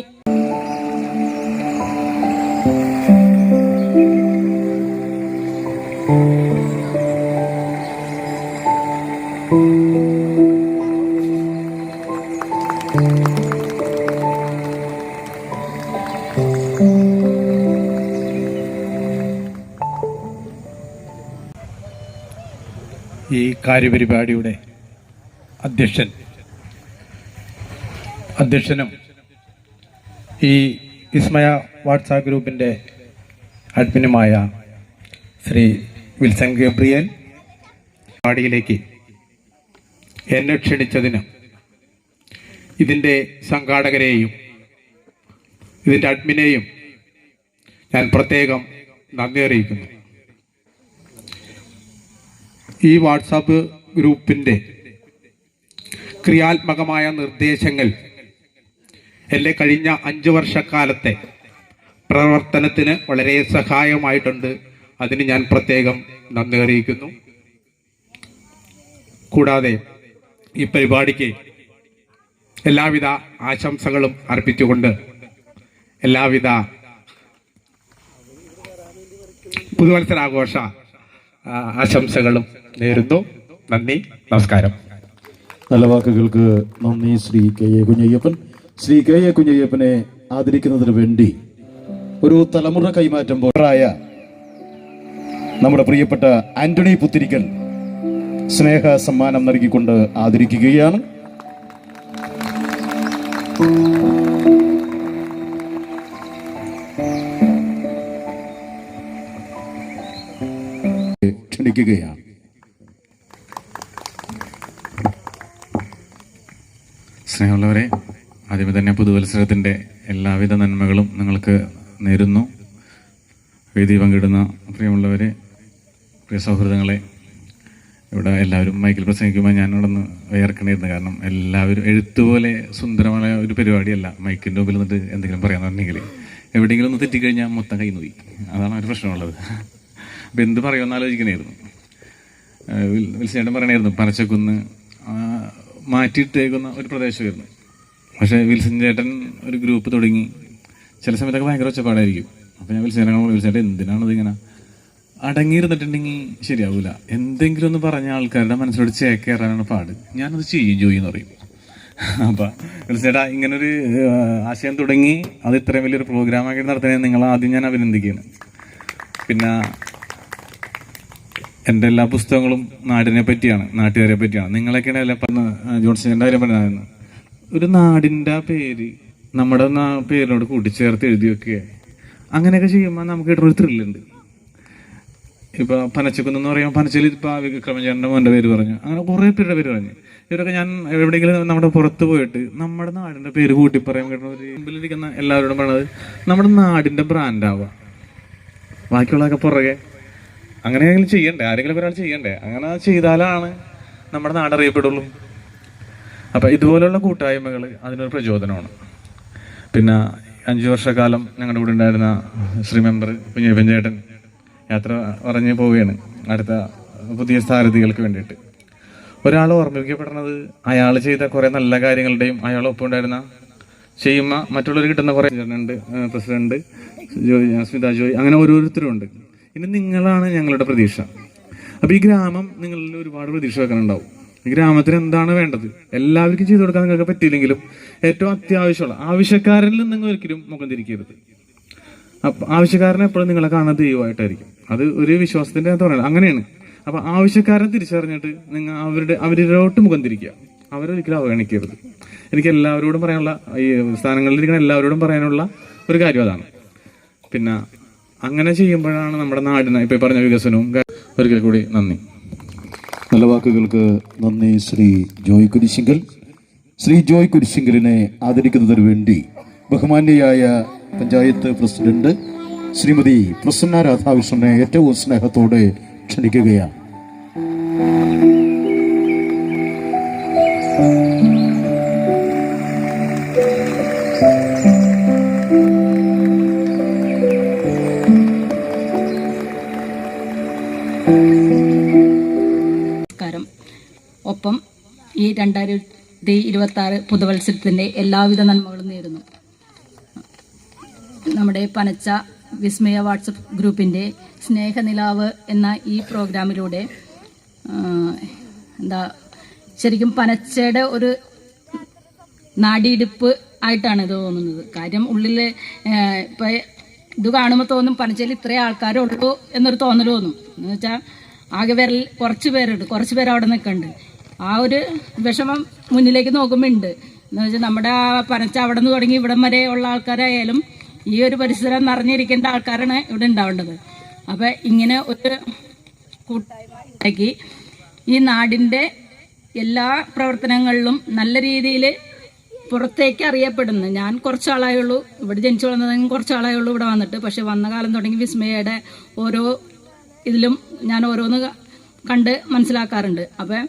ഈ കാര്യപരിപാടിയുടെ അധ്യക്ഷനും ഈ വിസ്മയ വാട്സാപ്പ് ഗ്രൂപ്പിൻ്റെ അഡ്മിനുമായ ശ്രീ വിൽസൺ ഗബ്രിയേൽ പരിപാടിയിലേക്ക് എന്നെ ക്ഷണിച്ചതിന് ഇതിൻ്റെ സംഘാടകരെയും ഇതിൻ്റെ അഡ്മിനെയും ഞാൻ പ്രത്യേകം നന്ദി അറിയിക്കുന്നു. ഈ വാട്സാപ്പ് ഗ്രൂപ്പിൻ്റെ ക്രിയാത്മകമായ നിർദ്ദേശങ്ങൾ എൻ്റെ കഴിഞ്ഞ 5 വർഷക്കാലത്തെ പ്രവർത്തനത്തിന് വളരെ സഹായമായിട്ടുണ്ട്. അതിന് ഞാൻ പ്രത്യേകം നന്ദി അറിയിക്കുന്നു. കൂടാതെ ഈ പരിപാടിക്ക് എല്ലാവിധ ആശംസകളും അർപ്പിച്ചുകൊണ്ട് എല്ലാവിധ പുതുവത്സരാഘോഷ ആശംസകളും നേരുന്നു. നന്ദി, നമസ്കാരം. നല്ല വാക്കുകൾക്ക് നന്ദി. Shri K A Kunjayyappan. Shri K A കുഞ്ഞയ്യപ്പനെ ആദരിക്കുന്നതിന് വേണ്ടി ഒരു തലമുറ കൈമാറ്റം പോരായ നമ്മുടെ പ്രിയപ്പെട്ട ആന്റണി പുത്തിരിക്കൽ സ്നേഹ സമ്മാനം നൽകിക്കൊണ്ട് ആദരിക്കുകയാണ്. ക്ഷണിക്കുകയാണ്. സ്നേഹമുള്ളവരെ, ആദ്യമേ തന്നെ പുതുവത്സരത്തിൻ്റെ എല്ലാവിധ നന്മകളും നിങ്ങൾക്ക് നേരുന്നു. വേദി പങ്കിടുന്ന പ്രിയമുള്ളവരെ, പ്രിയ സൗഹൃദങ്ങളെ, ഇവിടെ എല്ലാവരും മൈക്കിൽ പ്രസംഗിക്കുമ്പോൾ ഞാൻ ഇവിടെ നിന്ന് വിയർക്കണമായിരുന്നു. കാരണം എല്ലാവരും എഴുത്തുപോലെ സുന്ദരമായ ഒരു പരിപാടിയല്ല. മൈക്കിൻ്റെ മുമ്പിൽ നിന്നിട്ട് എന്തെങ്കിലും പറയാന്നുണ്ടെങ്കിൽ എവിടെയെങ്കിലും ഒന്ന് തെറ്റിക്കഴിഞ്ഞാൽ മൊത്തം കൈ നോയി. അതാണ് ഒരു പ്രശ്നമുള്ളത്. അപ്പം എന്ത് പറയുമെന്ന് ആലോചിക്കണമായിരുന്നു. വിൽസേട്ടൻ പറയണമായിരുന്നു പനച്ചക്കുന്ന് മാറ്റിയിട്ടേക്കുന്ന ഒരു പ്രദേശമായിരുന്നു. പക്ഷേ വിൽസൺ ചേട്ടൻ ഒരു ഗ്രൂപ്പ് തുടങ്ങി. ചില സമയത്തൊക്കെ ഭയങ്കര ഒച്ചപ്പാടായിരിക്കും. അപ്പോൾ ഞാൻ വിൽസേട്ടൻ എന്തിനാണത് ഇങ്ങനെ അടങ്ങിയിരുന്നിട്ടുണ്ടെങ്കിൽ ശരിയാവില്ല. എന്തെങ്കിലും ഒന്ന് പറഞ്ഞ ആൾക്കാരുടെ മനസ്സിലോട് ചേക്കേറാനാണ് പാട്. ഞാനത് ചെയ്യും ജോയി എന്ന് പറയും. അപ്പം വിൽസേട്ടാ ഇങ്ങനൊരു ആശയം തുടങ്ങി അത് ഇത്രയും വലിയൊരു പ്രോഗ്രാമാക്കി നടത്തുന്നത് നിങ്ങൾ ആദ്യം ഞാൻ അഭിനന്ദിക്കുകയാണ്. പിന്നെ എൻ്റെ എല്ലാ പുസ്തകങ്ങളും നാടിനെ പറ്റിയാണ്, നാട്ടുകാരെ പറ്റിയാണ്. നിങ്ങളൊക്കെയാണ് എല്ലാം ജോൺസന്റെ കാര്യം പറഞ്ഞായിരുന്നു. ഒരു നാടിൻ്റെ പേര് നമ്മുടെ പേരിനോട് കൂട്ടിച്ചേർത്ത് എഴുതി വെക്കുക, അങ്ങനെയൊക്കെ ചെയ്യുമ്പോൾ നമുക്ക് കിട്ടുന്നൊരു ത്രില്ലുണ്ട്. ഇപ്പോൾ പനച്ചക്കുന്നെന്ന് പറയുമ്പോൾ പനച്ചയിൽ ഇപ്പോൾ വിക്രമചേട്ടൻ്റെ മോൻ്റെ പേര് പറഞ്ഞു, അങ്ങനെ കുറേ പേരുടെ പേര് പറഞ്ഞു. ഇവരൊക്കെ ഞാൻ എവിടെയെങ്കിലും നമ്മുടെ പുറത്ത് പോയിട്ട് നമ്മുടെ നാടിൻ്റെ പേര് കൂട്ടി പറയാൻ കിട്ടുന്ന ഒരു മുമ്പിലിരിക്കുന്ന എല്ലാവരോടും പറഞ്ഞത് നമ്മുടെ നാടിൻ്റെ ബ്രാൻഡാവുക, ബാക്കിയുള്ളതൊക്കെ പുറകെ. അങ്ങനെയെങ്കിലും ചെയ്യണ്ടേ, ആരെങ്കിലും ഒരാൾ ചെയ്യണ്ടേ. അങ്ങനെ ചെയ്താലാണ് നമ്മുടെ നാട് അറിയപ്പെടുള്ളൂ. അപ്പം ഇതുപോലുള്ള കൂട്ടായ്മകൾ അതിനൊരു പ്രചോദനമാണ്. പിന്നെ 5 വർഷക്കാലം ഞങ്ങളുടെ കൂടെ ഉണ്ടായിരുന്ന ശ്രീ മെമ്പർ കുഞ്ഞയ്യപ്പൻ ചേട്ടൻ യാത്ര പറഞ്ഞ് പോവുകയാണ് അടുത്ത പുതിയ സ്ഥാനാർത്ഥികൾക്ക് വേണ്ടിയിട്ട്. ഒരാൾ ഓർമ്മിക്കപ്പെടുന്നത് അയാൾ ചെയ്ത കുറേ നല്ല കാര്യങ്ങളുടെയും അയാളൊപ്പം ഉണ്ടായിരുന്ന ചെയ്യുമ്പോൾ മറ്റുള്ളവർ കിട്ടുന്ന കുറേ ഉണ്ട്. പ്രസിഡന്റ് സ്മിത ജോയ്, അങ്ങനെ ഓരോരുത്തരും ഉണ്ട്. ഇനി നിങ്ങളാണ് ഞങ്ങളുടെ പ്രതീക്ഷ. അപ്പോൾ ഈ ഗ്രാമം നിങ്ങളിൽ ഒരുപാട് പ്രതീക്ഷ വെക്കാനുണ്ടാവും. ഈ ഗ്രാമത്തിന് എന്താണ് വേണ്ടത് എല്ലാവർക്കും ചെയ്തു കൊടുക്കാൻ നിങ്ങൾക്ക് പറ്റിയില്ലെങ്കിലും ഏറ്റവും അത്യാവശ്യമുള്ള ആവശ്യക്കാരിൽ നിങ്ങൾ ഒരിക്കലും മുഖം തിരിക്കരുത്. അപ്പം ആവശ്യക്കാരനെ എപ്പോഴും നിങ്ങളെ കാണുന്ന ദൈവമായിട്ടായിരിക്കും. അത് ഒരു വിശ്വാസത്തിന്റെ അകത്ത് പറയുന്നത് അങ്ങനെയാണ്. അപ്പൊ ആവശ്യക്കാരനെ തിരിച്ചറിഞ്ഞിട്ട് നിങ്ങൾ അവരിലോട്ട് മുഖം തിരിക്കുക, അവരൊരിക്കലും അവഗണിക്കരുത്. എനിക്ക് എല്ലാവരോടും പറയാനുള്ള, ഈ സ്ഥാനങ്ങളിലിരിക്കുന്ന എല്ലാവരോടും പറയാനുള്ള ഒരു കാര്യം അതാണ്. പിന്നെ അങ്ങനെ ചെയ്യുമ്പോഴാണ് നമ്മുടെ നാടിന് ഇപ്പൊ പറഞ്ഞ വികസനവും. ഒരിക്കൽ കൂടി നന്ദി. നല്ല വാക്കുകൾക്ക് നന്ദി. ശ്രീ ജോയ് കുരിശിങ്കലിനെ ആദരിക്കുന്നതിന് വേണ്ടി ബഹുമാന്യയായ പഞ്ചായത്ത് പ്രസിഡന്റ് ശ്രീമതി പ്രസന്ന രാധാകൃഷ്ണനെ ഏറ്റവും സ്നേഹത്തോടെ ക്ഷണിക്കുകയാണ്. ഒപ്പം ഈ 2026 പുതുവത്സരത്തിൻ്റെ എല്ലാവിധ നന്മകളും നേരുന്നു. നമ്മുടെ പനച്ച വിസ്മയ വാട്സപ്പ് ഗ്രൂപ്പിൻ്റെ സ്നേഹനിലാവ് എന്ന ഈ പ്രോഗ്രാമിലൂടെ ശരിക്കും പനച്ചയുടെ ഒരു നാടിയിടിപ്പ് ആയിട്ടാണ് ഇത് തോന്നുന്നത്. കാര്യം ഉള്ളിൽ ഇപ്പം ഇത് കാണുമ്പോൾ തോന്നും പനച്ചയിൽ ഇത്രയും ആൾക്കാരുള്ളൂ എന്നൊരു തോന്നൽ തോന്നും. എന്ന് വെച്ചാൽ ആകെ കുറച്ച് പേര് അവിടെ നിൽക്കുന്നുണ്ട്. ആ ഒരു വിഷമം മുന്നിലേക്ക് നോക്കുമ്പോൾ ഉണ്ട്. എന്ന് വെച്ചാൽ നമ്മുടെ ആ പനച്ച അവിടെ നിന്ന് തുടങ്ങി ഇവിടം വരെ ഉള്ള ആൾക്കാരായാലും ഈ ഒരു പരിസരം നിറഞ്ഞിരിക്കേണ്ട ആൾക്കാരാണ് ഇവിടെ ഉണ്ടാവേണ്ടത്. അപ്പം ഇങ്ങനെ ഒരു കൂട്ടായ്മ ഉണ്ടാക്കി ഈ നാടിൻ്റെ എല്ലാ പ്രവർത്തനങ്ങളിലും നല്ല രീതിയിൽ പുറത്തേക്ക് അറിയപ്പെടുന്നു. ഞാൻ കുറച്ചാളായുള്ളൂ ഇവിടെ ജനിച്ചു വളർന്നതെങ്കിൽ കുറച്ചാളായുള്ളൂ ഇവിടെ വന്നിട്ട്. പക്ഷെ വന്ന കാലം തുടങ്ങി വിസ്മയയുടെ ഓരോ ഇതിലും ഞാൻ ഓരോന്ന് കണ്ട് മനസ്സിലാക്കാറുണ്ട്. അപ്പം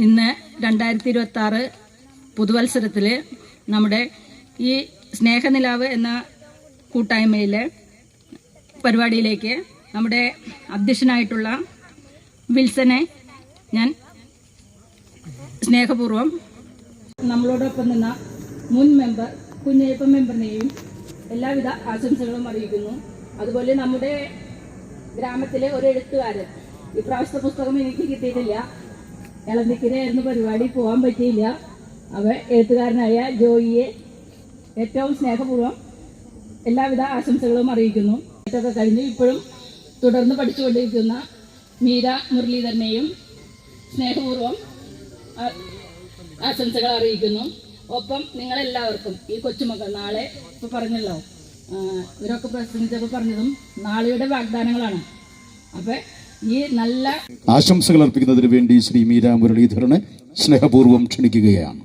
ഇന്ന് 2026 പുതുവത്സരത്തിൽ നമ്മുടെ ഈ സ്നേഹനിലാവ് എന്ന കൂട്ടായ്മയിലെ പരിപാടിയിലേക്ക് നമ്മുടെ അധ്യക്ഷനായിട്ടുള്ള വിൽസനെ ഞാൻ സ്നേഹപൂർവ്വം നമ്മളോടൊപ്പം നിന്ന മുൻ മെമ്പർ കുഞ്ഞയ്യപ്പൻ മെമ്പറിനെയും എല്ലാവിധ ആശംസകളും അറിയിക്കുന്നു. അതുപോലെ നമ്മുടെ ഗ്രാമത്തിലെ ഒരു എഴുത്തുകാരൻ, ഇപ്രാവശ്യത്തെ പുസ്തകം എനിക്ക് കിട്ടിയിട്ടില്ല, ഇളന്തിക്കരയായിരുന്നു പരിപാടി, പോകാൻ പറ്റിയില്ല. എഴുത്തുകാരനായ ജോയിയെ ഏറ്റവും സ്നേഹപൂർവ്വം എല്ലാവിധ ആശംസകളും അറിയിക്കുന്നു. ഇതൊക്കെ കഴിഞ്ഞ് ഇപ്പോഴും തുടർന്ന് പഠിച്ചുകൊണ്ടിരിക്കുന്ന മീര മുരളീധരനെയും സ്നേഹപൂർവ്വം ആശംസകൾ അറിയിക്കുന്നു. ഒപ്പം നിങ്ങളെല്ലാവർക്കും ഈ കൊച്ചുമക്കൾ നാളെ ഇപ്പോൾ പറഞ്ഞല്ലോ, ഇവരൊക്കെ പ്രസംഗിച്ചപ്പോൾ പറഞ്ഞതും നാളെയുടെ വാഗ്ദാനങ്ങളാണ്. അപ്പം ഈ നല്ല ആശംസകൾ അർപ്പിക്കുന്നതിന് വേണ്ടി ശ്രീ മീര മുരളീധരനെ സ്നേഹപൂർവ്വം ക്ഷണിക്കുകയാണ്.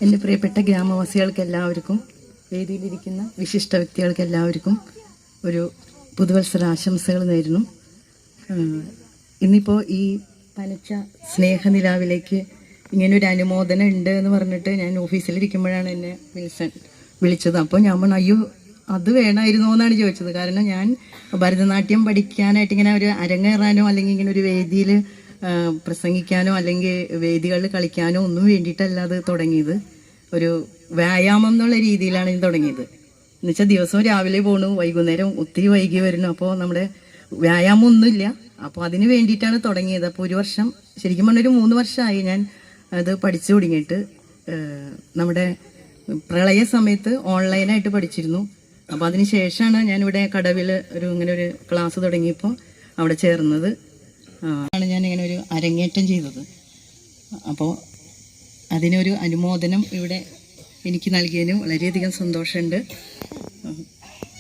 എൻ്റെ പ്രിയപ്പെട്ട ഗ്രാമവാസികൾക്ക് എല്ലാവർക്കും, വേദിയിലിരിക്കുന്ന വിശിഷ്ട വ്യക്തികൾക്ക് എല്ലാവർക്കും ഒരു പുതുവത്സര ആശംസകൾ നേരുന്നു. ഇന്നിപ്പോൾ ഈ പനച്ച സ്നേഹനിലാവിലേക്ക് ഇങ്ങനൊരു അനുമോദനം ഉണ്ട് എന്ന് പറഞ്ഞിട്ട് ഞാൻ ഓഫീസിലിരിക്കുമ്പോഴാണ് എന്നെ വിൽസൺ വിളിച്ചത്. അപ്പോൾ ഞാൻ പറഞ്ഞു അയ്യോ അത് വേണമായിരുന്നോ എന്നാണ് ചോദിച്ചത്. കാരണം ഞാൻ ഭരതനാട്യം പഠിക്കാനായിട്ട് ഇങ്ങനെ ഒരു അരങ്ങേറാനോ അല്ലെങ്കിൽ ഇങ്ങനെ ഒരു വേദിയിൽ പ്രസംഗിക്കാനോ അല്ലെങ്കിൽ വേദികളിൽ കളിക്കാനോ ഒന്നും വേണ്ടിയിട്ടല്ല അത് തുടങ്ങിയത്. ഒരു വ്യായാമം എന്നുള്ള രീതിയിലാണ് ഇത് തുടങ്ങിയത്. എന്നുവെച്ചാൽ ദിവസവും രാവിലെ പോണു, വൈകുന്നേരം ഒത്തിരി വൈകി വരുന്നു. അപ്പോൾ നമ്മുടെ വ്യായാമം ഒന്നുമില്ല. അപ്പോൾ അതിന് വേണ്ടിയിട്ടാണ് തുടങ്ങിയത്. അപ്പോൾ ഒരു വർഷം, ശരിക്കും പറഞ്ഞൊരു 3 വർഷമായി ഞാൻ അത് പഠിച്ചു തുടങ്ങിയിട്ട്. നമ്മുടെ പ്രളയ സമയത്ത് ഓൺലൈനായിട്ട് പഠിച്ചിരുന്നു. അപ്പോൾ അതിന് ശേഷമാണ് ഞാനിവിടെ കടവിൽ ഇങ്ങനെ ഒരു ക്ലാസ് തുടങ്ങിയപ്പോൾ അവിടെ ചേർന്നത്. ആണ് ഞാൻ ഇങ്ങനെ ഒരു അരങ്ങേറ്റം ചെയ്തത്. അപ്പോൾ അതിനൊരു അനുമോദനം ഇവിടെ എനിക്ക് നൽകിയതിന് വളരെയധികം സന്തോഷമുണ്ട്.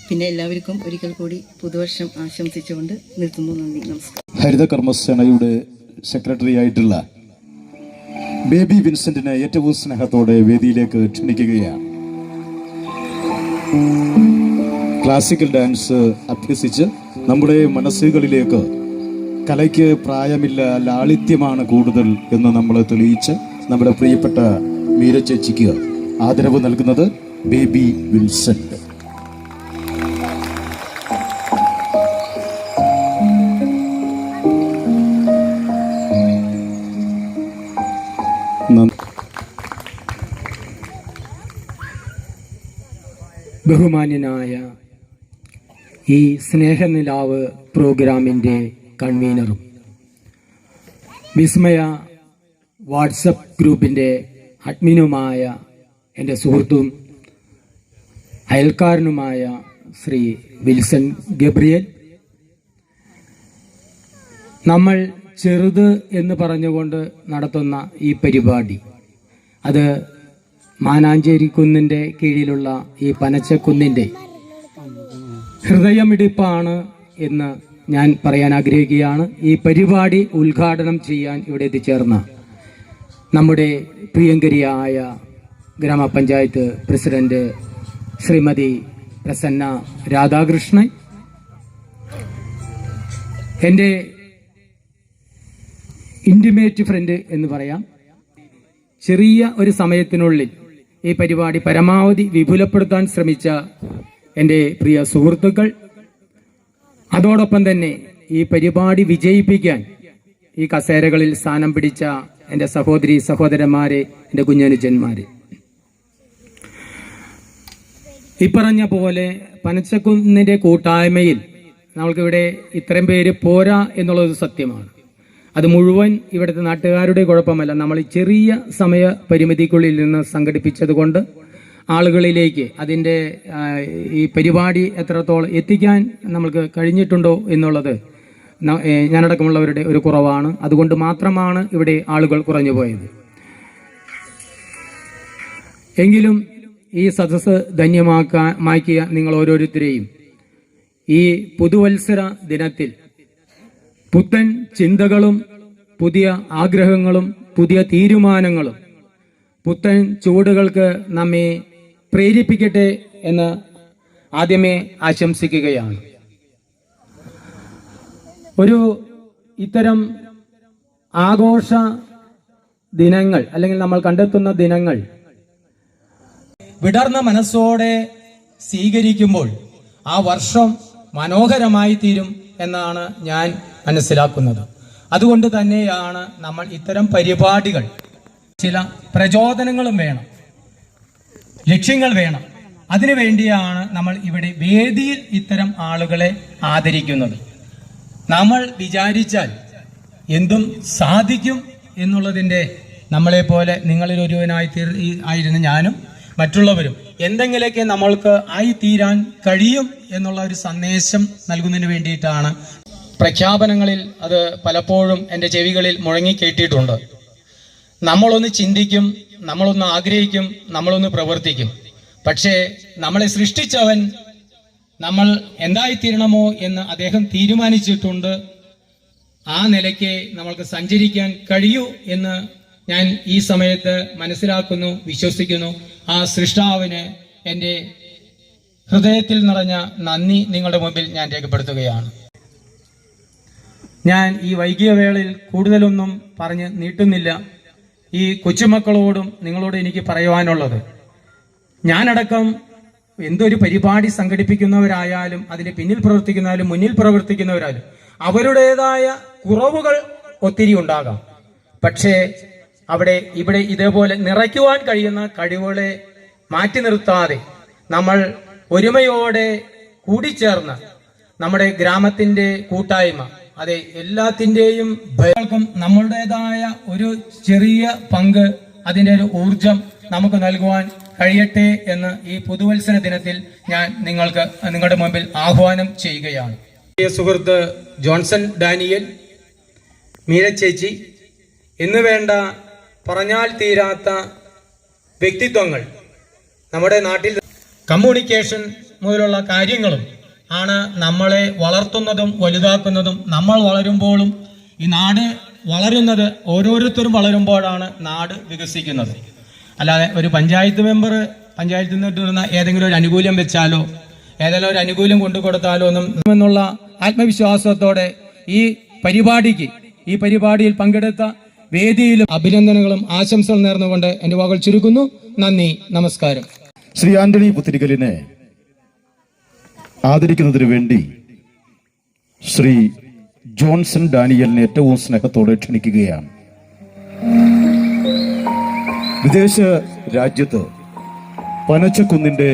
പിന്നെ എല്ലാവർക്കും ഒരിക്കൽ കൂടി പുതുവർഷം ആശംസിച്ചുകൊണ്ട് നിർത്തുന്നു. നന്ദി, നമസ്കാരം. ഹരിത കർമ്മസേനയുടെ സെക്രട്ടറി ആയിട്ടുള്ള ബേബി വിൻസെന്റിനെ ഏറ്റവും സ്നേഹത്തോടെ വേദിയിലേക്ക് ക്ഷണിക്കുകയാണ്. ക്ലാസിക്കൽ ഡാൻസ് അഭ്യസിച്ച് നമ്മുടെ മനസ്സുകളിലേക്ക് കലയ്ക്ക് പ്രായമില്ല, ലാളിത്യമാണ് കൂടുതൽ എന്ന് നമ്മൾ തെളിയിച്ച് നമ്മുടെ പ്രിയപ്പെട്ട മീര ചേച്ചിക്ക് ആദരവ് നൽകുന്നത് ബേബി വിൻസെന്റ്. ബഹുമാന്യനായ ഈ സ്നേഹനിലാവ് പ്രോഗ്രാമിൻ്റെ കൺവീനറും വിസ്മയ വാട്സപ്പ് ഗ്രൂപ്പിൻ്റെ അഡ്മിനുമായ എൻ്റെ സുഹൃത്തും അയൽക്കാരനുമായ ശ്രീ വിൽസൺ ഗബ്രിയേൽ, നമ്മൾ ചെറുത് എന്ന് പറഞ്ഞുകൊണ്ട് നടത്തുന്ന ഈ പരിപാടി, അത് മാനാഞ്ചേരി കുന്നിൻ്റെ കീഴിലുള്ള ഈ പനച്ചക്കുന്നിൻ്റെ ഹൃദയമിടിപ്പാണ് എന്ന് ഞാൻ പറയാൻ ആഗ്രഹിക്കുകയാണ്. ഈ പരിപാടി ഉദ്ഘാടനം ചെയ്യാൻ ഇവിടെ എത്തിച്ചേർന്ന നമ്മുടെ പ്രിയങ്കരിയായ ഗ്രാമപഞ്ചായത്ത് പ്രസിഡന്റ് ശ്രീമതി പ്രസന്ന രാധാകൃഷ്ണൻ, എൻ്റെ ഇൻറ്റിമേറ്റ് ഫ്രണ്ട് എന്ന് പറയാം, ചെറിയ ഒരു സമയത്തിനുള്ളിൽ ഈ പരിപാടി പരമാവധി വിപുലപ്പെടുത്താൻ ശ്രമിച്ച എൻ്റെ പ്രിയ സുഹൃത്തുക്കൾ, അതോടൊപ്പം തന്നെ ഈ പരിപാടി വിജയിപ്പിക്കാൻ ഈ കസേരകളിൽ സ്ഥാനം പിടിച്ച എൻ്റെ സഹോദരി സഹോദരന്മാരെ, എൻ്റെ കുഞ്ഞനുജന്മാരെ, ഇപ്പറഞ്ഞ പോലെ പനച്ചക്കുന്നിൻ്റെ കൂട്ടായ്മയിൽ നമ്മൾക്കിവിടെ ഇത്രയും പേര് പോരാ എന്നുള്ളത് സത്യമാണ്. അത് മുഴുവൻ ഇവിടുത്തെ നാട്ടുകാരുടെ കുഴപ്പമല്ല. നമ്മൾ ഈ ചെറിയ സമയ പരിമിതിക്കുള്ളിൽ നിന്ന് സംഘടിപ്പിച്ചത് കൊണ്ട് ആളുകളിലേക്ക് അതിൻ്റെ ഈ പരിപാടി എത്രത്തോളം എത്തിക്കാൻ നമ്മൾക്ക് കഴിഞ്ഞിട്ടുണ്ടോ എന്നുള്ളത് ഞാനടക്കമുള്ളവരുടെ ഒരു കുറവാണ്. അതുകൊണ്ട് മാത്രമാണ് ഇവിടെ ആളുകൾ കുറഞ്ഞു പോയത്. എങ്കിലും ഈ സദസ്സ് ധന്യമാക്കിയ നിങ്ങൾ ഓരോരുത്തരെയും ഈ പുതുവത്സര ദിനത്തിൽ പുത്തൻ ചിന്തകളും പുതിയ ആഗ്രഹങ്ങളും പുതിയ തീരുമാനങ്ങളും പുത്തൻ ചുവടുകൾക്ക് നമ്മെ പ്രേരിപ്പിക്കട്ടെ എന്ന് ആദ്യമേ ആശംസിക്കുകയാണ്. ഒരു ഇത്തരം ആഘോഷ ദിനങ്ങൾ അല്ലെങ്കിൽ നമ്മൾ കണ്ടെത്തുന്ന ദിനങ്ങൾ വിടർന്ന മനസ്സോടെ സ്വീകരിക്കുമ്പോൾ ആ വർഷം മനോഹരമായി തീരും എന്നാണ് ഞാൻ മനസ്സിലാക്കുന്നത്. അതുകൊണ്ട് തന്നെയാണ് നമ്മൾ ഇത്തരം പരിപാടികൾ, ചില പ്രചോദനങ്ങളും വേണം, ലക്ഷ്യങ്ങൾ വേണം. അതിനു വേണ്ടിയാണ് നമ്മൾ ഇവിടെ വേദിയിൽ ഇത്തരം ആളുകളെ ആദരിക്കുന്നത്. നമ്മൾ വിചാരിച്ചാൽ എന്തും സാധിക്കും എന്നുള്ളതിൻ്റെ, നമ്മളെപ്പോലെ നിങ്ങളിൽ ഒരുവനായി ആയിരുന്ന ഞാനും മറ്റുള്ളവരും എന്തെങ്കിലുമൊക്കെ നമ്മൾക്ക് ആയിത്തീരാൻ കഴിയും എന്നുള്ള ഒരു സന്ദേശം നൽകുന്നതിന് വേണ്ടിയിട്ടാണ് പ്രഖ്യാപനങ്ങളിൽ അത് പലപ്പോഴും എൻ്റെ ചെവികളിൽ മുഴങ്ങിക്കേട്ടിട്ടുണ്ട്. നമ്മളൊന്ന് ചിന്തിക്കും, നമ്മളൊന്ന് ആഗ്രഹിക്കും, നമ്മളൊന്ന് പ്രവർത്തിക്കും. പക്ഷേ നമ്മളെ സൃഷ്ടിച്ചവൻ നമ്മൾ എന്തായിത്തീരണമോ എന്ന് അദ്ദേഹം തീരുമാനിച്ചിട്ടുണ്ട്. ആ നിലയ്ക്ക് നമ്മൾക്ക് സഞ്ചരിക്കാൻ കഴിയൂ എന്ന് ഞാൻ ഈ സമയത്ത് മനസ്സിലാക്കുന്നു, വിശ്വസിക്കുന്നു. ആ സൃഷ്ടാവിന് എൻ്റെ ഹൃദയത്തിൽ നിറഞ്ഞ നന്ദി നിങ്ങളുടെ മുമ്പിൽ ഞാൻ രേഖപ്പെടുത്തുകയാണ്. ഞാൻ ഈ വൈകിയ വേളയിൽ കൂടുതലൊന്നും പറഞ്ഞ് നീട്ടുന്നില്ല. ഈ കൊച്ചുമക്കളോടും നിങ്ങളോട് എനിക്ക് പറയുവാനുള്ളത്, ഞാനടക്കം എന്തൊരു പരിപാടി സംഘടിപ്പിക്കുന്നവരായാലും അതിന് പിന്നിൽ പ്രവർത്തിക്കുന്നവരായാലും മുന്നിൽ പ്രവർത്തിക്കുന്നവരായാലും അവരുടേതായ കുറവുകൾ ഒത്തിരി ഉണ്ടാകാം. പക്ഷേ ഇവിടെ ഇതേപോലെ നിറയ്ക്കുവാൻ കഴിയുന്ന കഴിവുകളെ മാറ്റി നിർത്താതെ നമ്മൾ ഒരുമയോടെ കൂടിച്ചേർന്ന് നമ്മുടെ ഗ്രാമത്തിന്റെ കൂട്ടായ്മ, അതെ, എല്ലാത്തിൻ്റെയും ഭയങ്ങൾക്കും നമ്മളുടേതായ ഒരു ചെറിയ പങ്ക്, അതിൻ്റെ ഒരു ഊർജം നമുക്ക് നൽകുവാൻ കഴിയട്ടെ എന്ന് ഈ പുതുവത്സര ദിനത്തിൽ ഞാൻ നിങ്ങളുടെ മുമ്പിൽ ആഹ്വാനം ചെയ്യുകയാണ്. പ്രിയ സുഹൃത്ത് ജോൺസൺ ഡാനിയൽ, മീരച്ചേച്ചി എന്ന് വേണ്ട പറഞ്ഞാൽ തീരാത്ത വ്യക്തിത്വങ്ങൾ നമ്മുടെ നാട്ടിൽ കമ്മ്യൂണിക്കേഷൻ മുതലുള്ള കാര്യങ്ങളും ആണ് നമ്മളെ വളർത്തുന്നതും വലുതാക്കുന്നതും. നമ്മൾ വളരുമ്പോഴും ഈ നാട് വളരുന്നത്, ഓരോരുത്തരും വളരുമ്പോഴാണ് നാട് വികസിക്കുന്നത്. അല്ലാതെ ഒരു പഞ്ചായത്ത് മെമ്പർ പഞ്ചായത്തിൽ നിന്ന് കിട്ടുന്ന ഏതെങ്കിലും ഒരു അനുകൂല്യം വെച്ചാലോ ഏതെങ്കിലും ഒരു അനുകൂല്യം കൊണ്ടു കൊടുത്താലോ എന്നുള്ള ആത്മവിശ്വാസത്തോടെ ഈ പരിപാടിയിൽ പങ്കെടുത്ത വേദിയിലും അഭിനന്ദനങ്ങളും ആശംസകൾ നേർന്നുകൊണ്ട് എൻ്റെ വാക്കുകൾ ചുരുക്കുന്നു. നന്ദി, നമസ്കാരം. ശ്രീ ആന്റണി പുത്തിരിക്കലിനെ ആദരിക്കുന്നതിന് വേണ്ടി ശ്രീ ജോൺസൺ ഡാനിയലിനെ ഏറ്റവും സ്നേഹത്തോടെ ക്ഷണിക്കുകയാണ്. വിദേശ രാജ്യത്ത് പനച്ചക്കുന്നിന്റെ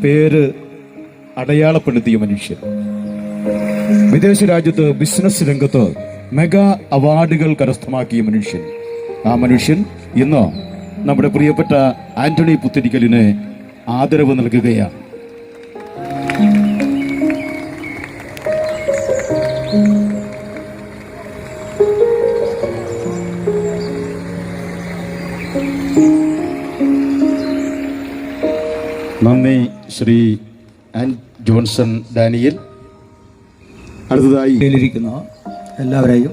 പേര് അടയാളപ്പെടുത്തിയ മനുഷ്യൻ, വിദേശ രാജ്യത്ത് ബിസിനസ് രംഗത്ത് മെഗാ അവാർഡുകൾ കരസ്ഥമാക്കിയ മനുഷ്യൻ. ആ മനുഷ്യൻ ഇന്ന് നമ്മുടെ പ്രിയപ്പെട്ട ആന്റണി പുത്തിരിക്കലിന് ആദരവ് നൽകുകയാണ്. നന്ദി ശ്രീ ജോൺസൺ ഡാനിയൽ. അടുത്തതായി ഇരിക്കുന്ന എല്ലാവരെയും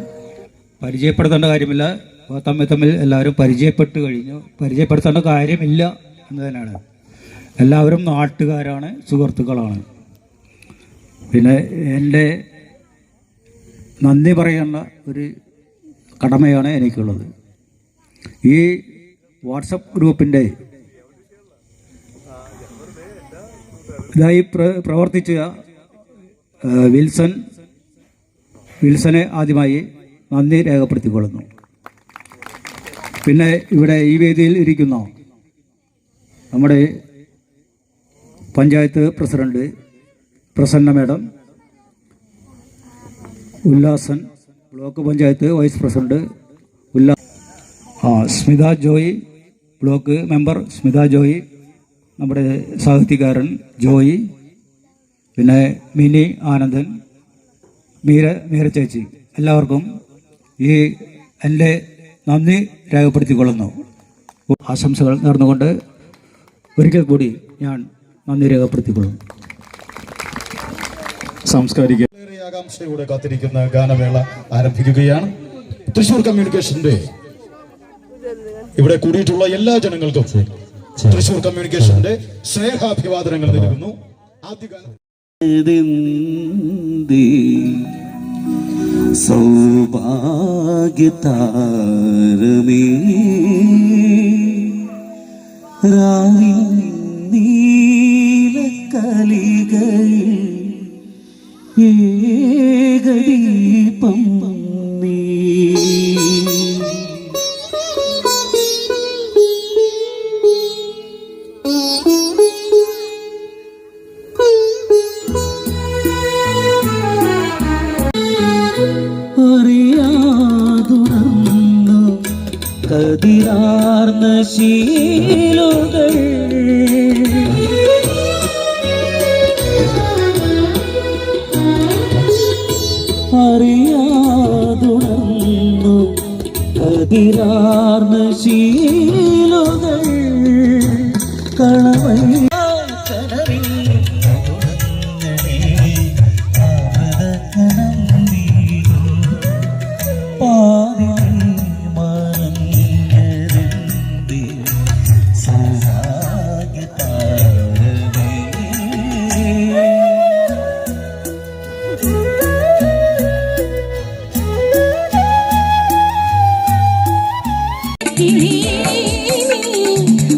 പരിചയപ്പെടുത്തേണ്ട കാര്യമില്ല, തമ്മിൽ എല്ലാവരും പരിചയപ്പെട്ട് കഴിഞ്ഞു. പരിചയപ്പെടുത്തേണ്ട കാര്യമില്ല എന്ന് തന്നെയാണ്. എല്ലാവരും നാട്ടുകാരാണ്, സുഹൃത്തുക്കളാണ്. പിന്നെ എൻ്റെ നന്ദി പറയേണ്ട ഒരു കടമയാണ് എനിക്കുള്ളത്. ഈ വാട്സപ്പ് ഗ്രൂപ്പിൻ്റെ ഇതായി പ്രവർത്തിച്ച വിൽസനെ ആദ്യമായി നന്ദി രേഖപ്പെടുത്തിക്കൊള്ളുന്നു. പിന്നെ ഇവിടെ ഈ വേദിയിൽ ഇരിക്കുന്ന നമ്മുടെ panchayat president Prasanna madam, Ullasan, block panchayat vice president Smitha Joy, block member Smitha Joy, നമ്മുടെ സാഹിത്യകാരൻ ജോയി, പിന്നെ മിനി ആനന്ദൻ, മീര ചേച്ചി, എല്ലാവർക്കും ഈ എൻ്റെ നന്ദി രേഖപ്പെടുത്തിക്കൊള്ളുന്നു. ആശംസകൾ നേർന്നുകൊണ്ട് ഒരിക്കൽ കൂടി ഞാൻ നന്ദി രേഖപ്പെടുത്തിക്കൊള്ളുന്നു. സാംസ്കാരിക ആകാംക്ഷയോടെ കാത്തിരിക്കുന്ന ഗാനമേള ആരംഭിക്കുകയാണ്. തൃശൂർ കമ്മ്യൂണിക്കേഷന്റെ ഇവിടെ കൂടിയിട്ടുള്ള എല്ലാ ജനങ്ങൾക്കും തൃശൂർ കമ്മ്യൂണിക്കേഷന്റെ സ്നേഹാഭിവാദനങ്ങൾ നൽകുന്നു. സൗഭാഗ്യതാരമേ നീലക്കലികയിൽ ഏകദീപം നീ. അറിയാതുണർന്നു കതിരാർന്ന ശീലുകൾ അറിയാതുണർന്നു കതിരാർന്ന ശീലുകൾ കളവഴി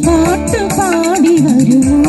പാട്ടുപാടി വരുമോ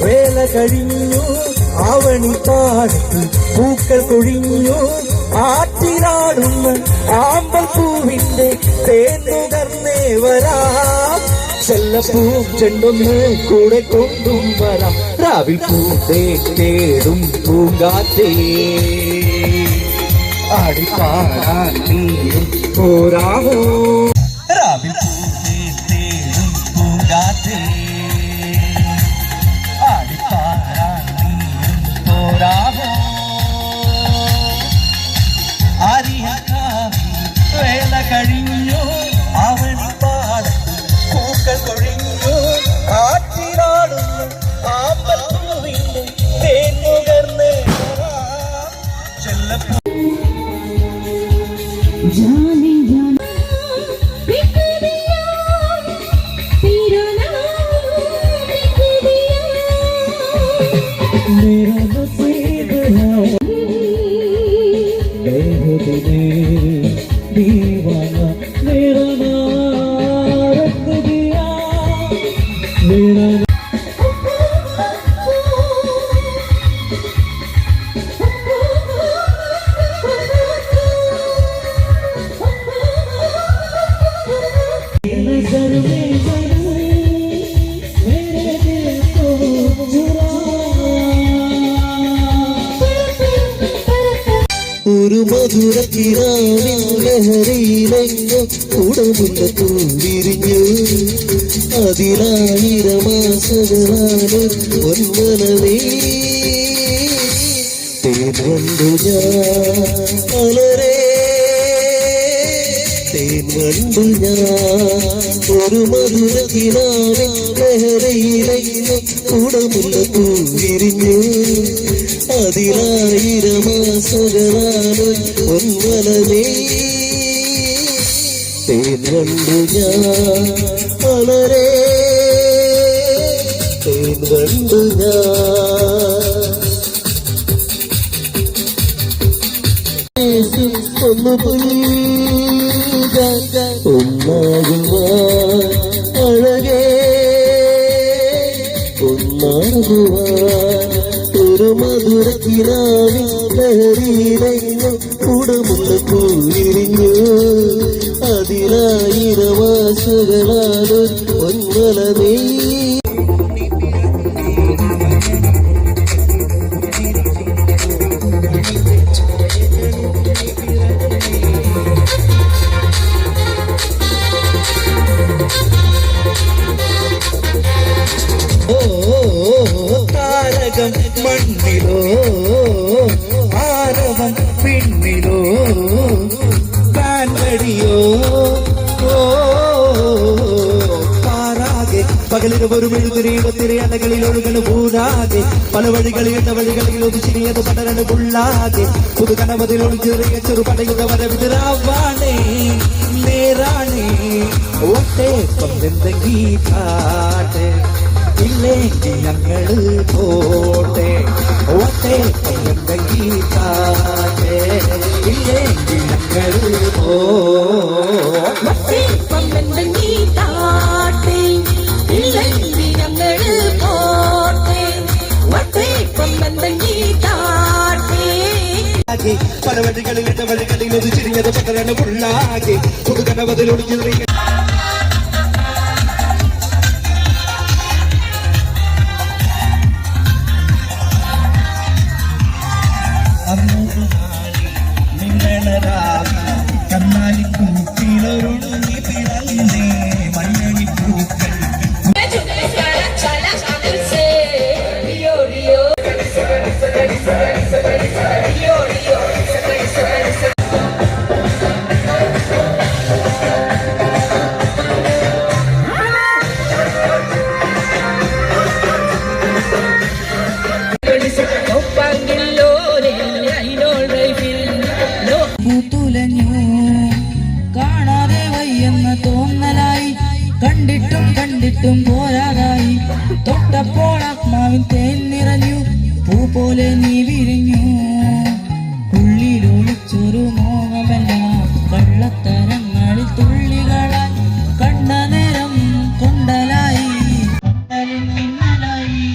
വേല കഴിഞ്ഞു ആവണിപ്പാടത്ത് പൂക്കൾ കൊഴിഞ്ഞു ആറ്റിലാടുന്ന ആമ്പൽ പൂവിന്റെ തേന്നുകർന്നേ വരാം ചെല്ലപ്പൂ ചെണ്ടൊന്ന് കൂടെ കൊണ്ടും വരാം രാവിൽ പൂത്തേ തേടും പൂങ്കാറ്റേ ആടിപ്പാടാൻ നീയും പോരാമോ രാവിൽ പൂത്തേ തേടും പൂങ്കാറ്റേ ആടിപ്പാടാൻ നീയും പോരാമോ വേല കഴിഞ്ഞു അവനിപ്പാടത്ത് പൂക്കൾ കൊഴിഞ്ഞു കാറ്റിനാടുന്നു ആമ്പൽപ്പൂവിന്റെ തേൻ നുകർന്ന് ചെല്ലപ്പൂ जाने जाना बिक दिया तेरा नाम बिक दिया मेरा नसीब है बेहुदे दीवाना मेरा नाम रख दिया मेरा नजर में जरूर मेरे दिल को ഒരു മധുരക്കിനാവിൻ ലഹരിയിലെങ്ങോ കുടമുള്ള തൂവിരിഞ്ഞു അതിലായിരമാസകളാണ് ഒൻമനവേ തേൻ വണ്ടു ഞാൻ അലരേ തേൻ വണ്ടു ഞാൻ ഒരു മധുരക്കിനാവിൻ ലഹരിയിലെങ്ങോ കുടമുള്ള തൂവിരിഞ്ഞു അതിലായിരമാസകളാണ് ഒൻവലമേ തേൻ വണ്ടു ഞാൻ വളരെ തേൻ വണ്ടു ഞാൻ ഒന്ന് ഒന്നാകുവാൻ അഴകേ ഒന്നാകുവാൻ ഒരു മധുരക്കിനാവിൻ ലഹരിയിലെങ്ങോ കുടമുള്ള പൂവിരിഞ്ഞു അതിലായിരമാസകളാണ് ഒൻവലമേ താരകം മണ്ണിലോ ആരവം പിന്നിലോ കാൻവടിയോ പാറാകെ പകലിന് ഒരു മെഴുകുതിരിയുടെ അലകളിൽ ഒഴുകണ് പൂരാകെ പല വഴികളിൽ വഴികളിൽ ഒതുച്ചിരിയത് പടരണ പുള്ളാകെ പുതുകണവതിൽ ഒളിച്ചെറിയ ചെറുപടയുടെ വരവിതരാവാണേ നേരാണേ ഓട്ടേ പന്തെന്തെങ്കി കാട്ടെ ഇല്ലെങ്കിൽ ഞങ്ങള് പോട്ടെ ഓട്ടെ പന്തെന്തെങ്കി കാട്ടെ ഇല്ലെങ്കിൽ ഞങ്ങള് वटे पम्मंदंगी ताटे इल्लंगी ഞങ്ങള് പോട്ടെ वटे पम्मंदंगी ताटे പല വഴികളിൽ വഴികളിൽ ഒതുച്ചിരിഞ്ഞത് പകരണ പുള്ളാകെ പുതുകണവതിൽ ഒളിച്ചെറിയ കണ്ണാലി കൂട്ടിലൊരുങ്ങി പിറന്നേ മഞ്ഞണി പൂക്കൾ കാണാതെ വയ്യെന്ന തോന്നലായി കണ്ടിട്ടും കണ്ടിട്ടും പോരാതായി തൊട്ടപ്പോൾ ആത്മാവിൻ തേൻ നിറഞ്ഞു പൂ പോലെ നീ വിരിഞ്ഞു ഉള്ളിലൊളിച്ചൊരു മോഹമെല്ലാം കള്ളത്തരങ്ങളിൽ തുള്ളികളായി കണ്ട നേരം കൊണ്ടലായി മിന്നലായി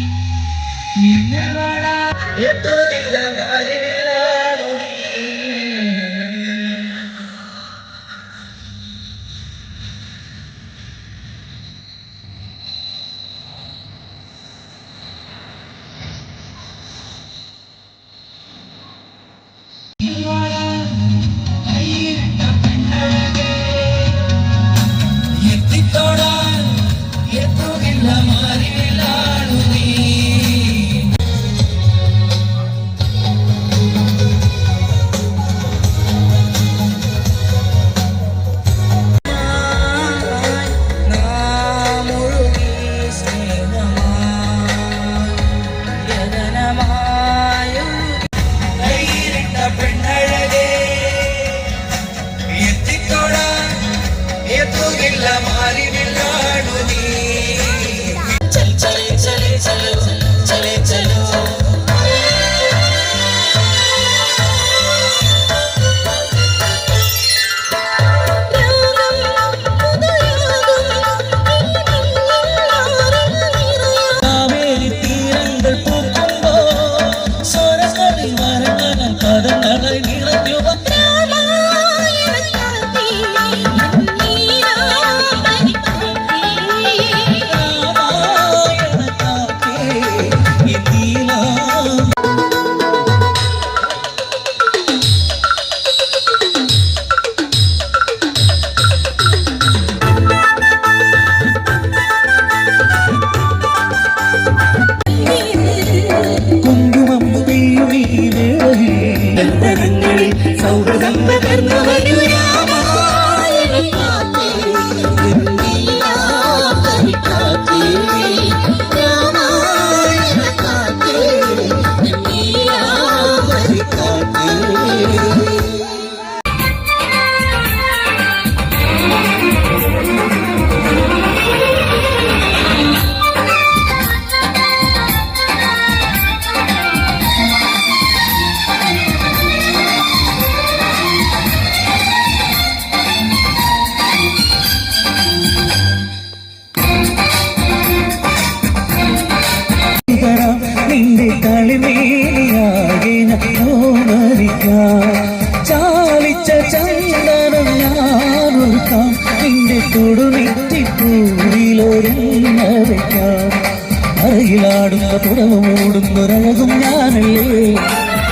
കാണുന്നൊരഴകും ഞാനല്ലേ,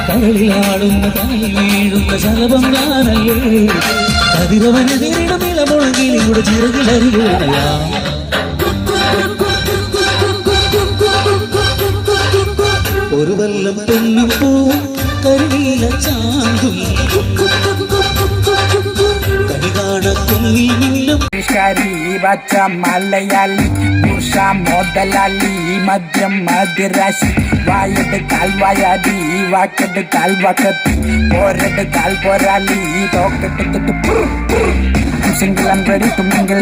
കടലിലാടുന്ന കനലിൽ വീഴുന്ന ശലഭം ഞാനല്ലേ, കതിരവനെതിരിടും ഇളമുളകിലൂടെ ചിറകിലറിയുകയാ. ഒരു വല്ലം പെണ്ണും പൂവും കരുണീല ചാന്തും കണി കാണക്കുന്നിൽ മിന്നും ബച്ച മലയാളി പുരുഷ മുതലാളി മദ്യം മതിരാശി വായെടുത്താൽ വായാടി വാക്കെടുത്താൽ വാക്കത്തി പോരെടുത്താൽ പോരാളി തോക്കെടുത്തിട്ട് single and ready to mingle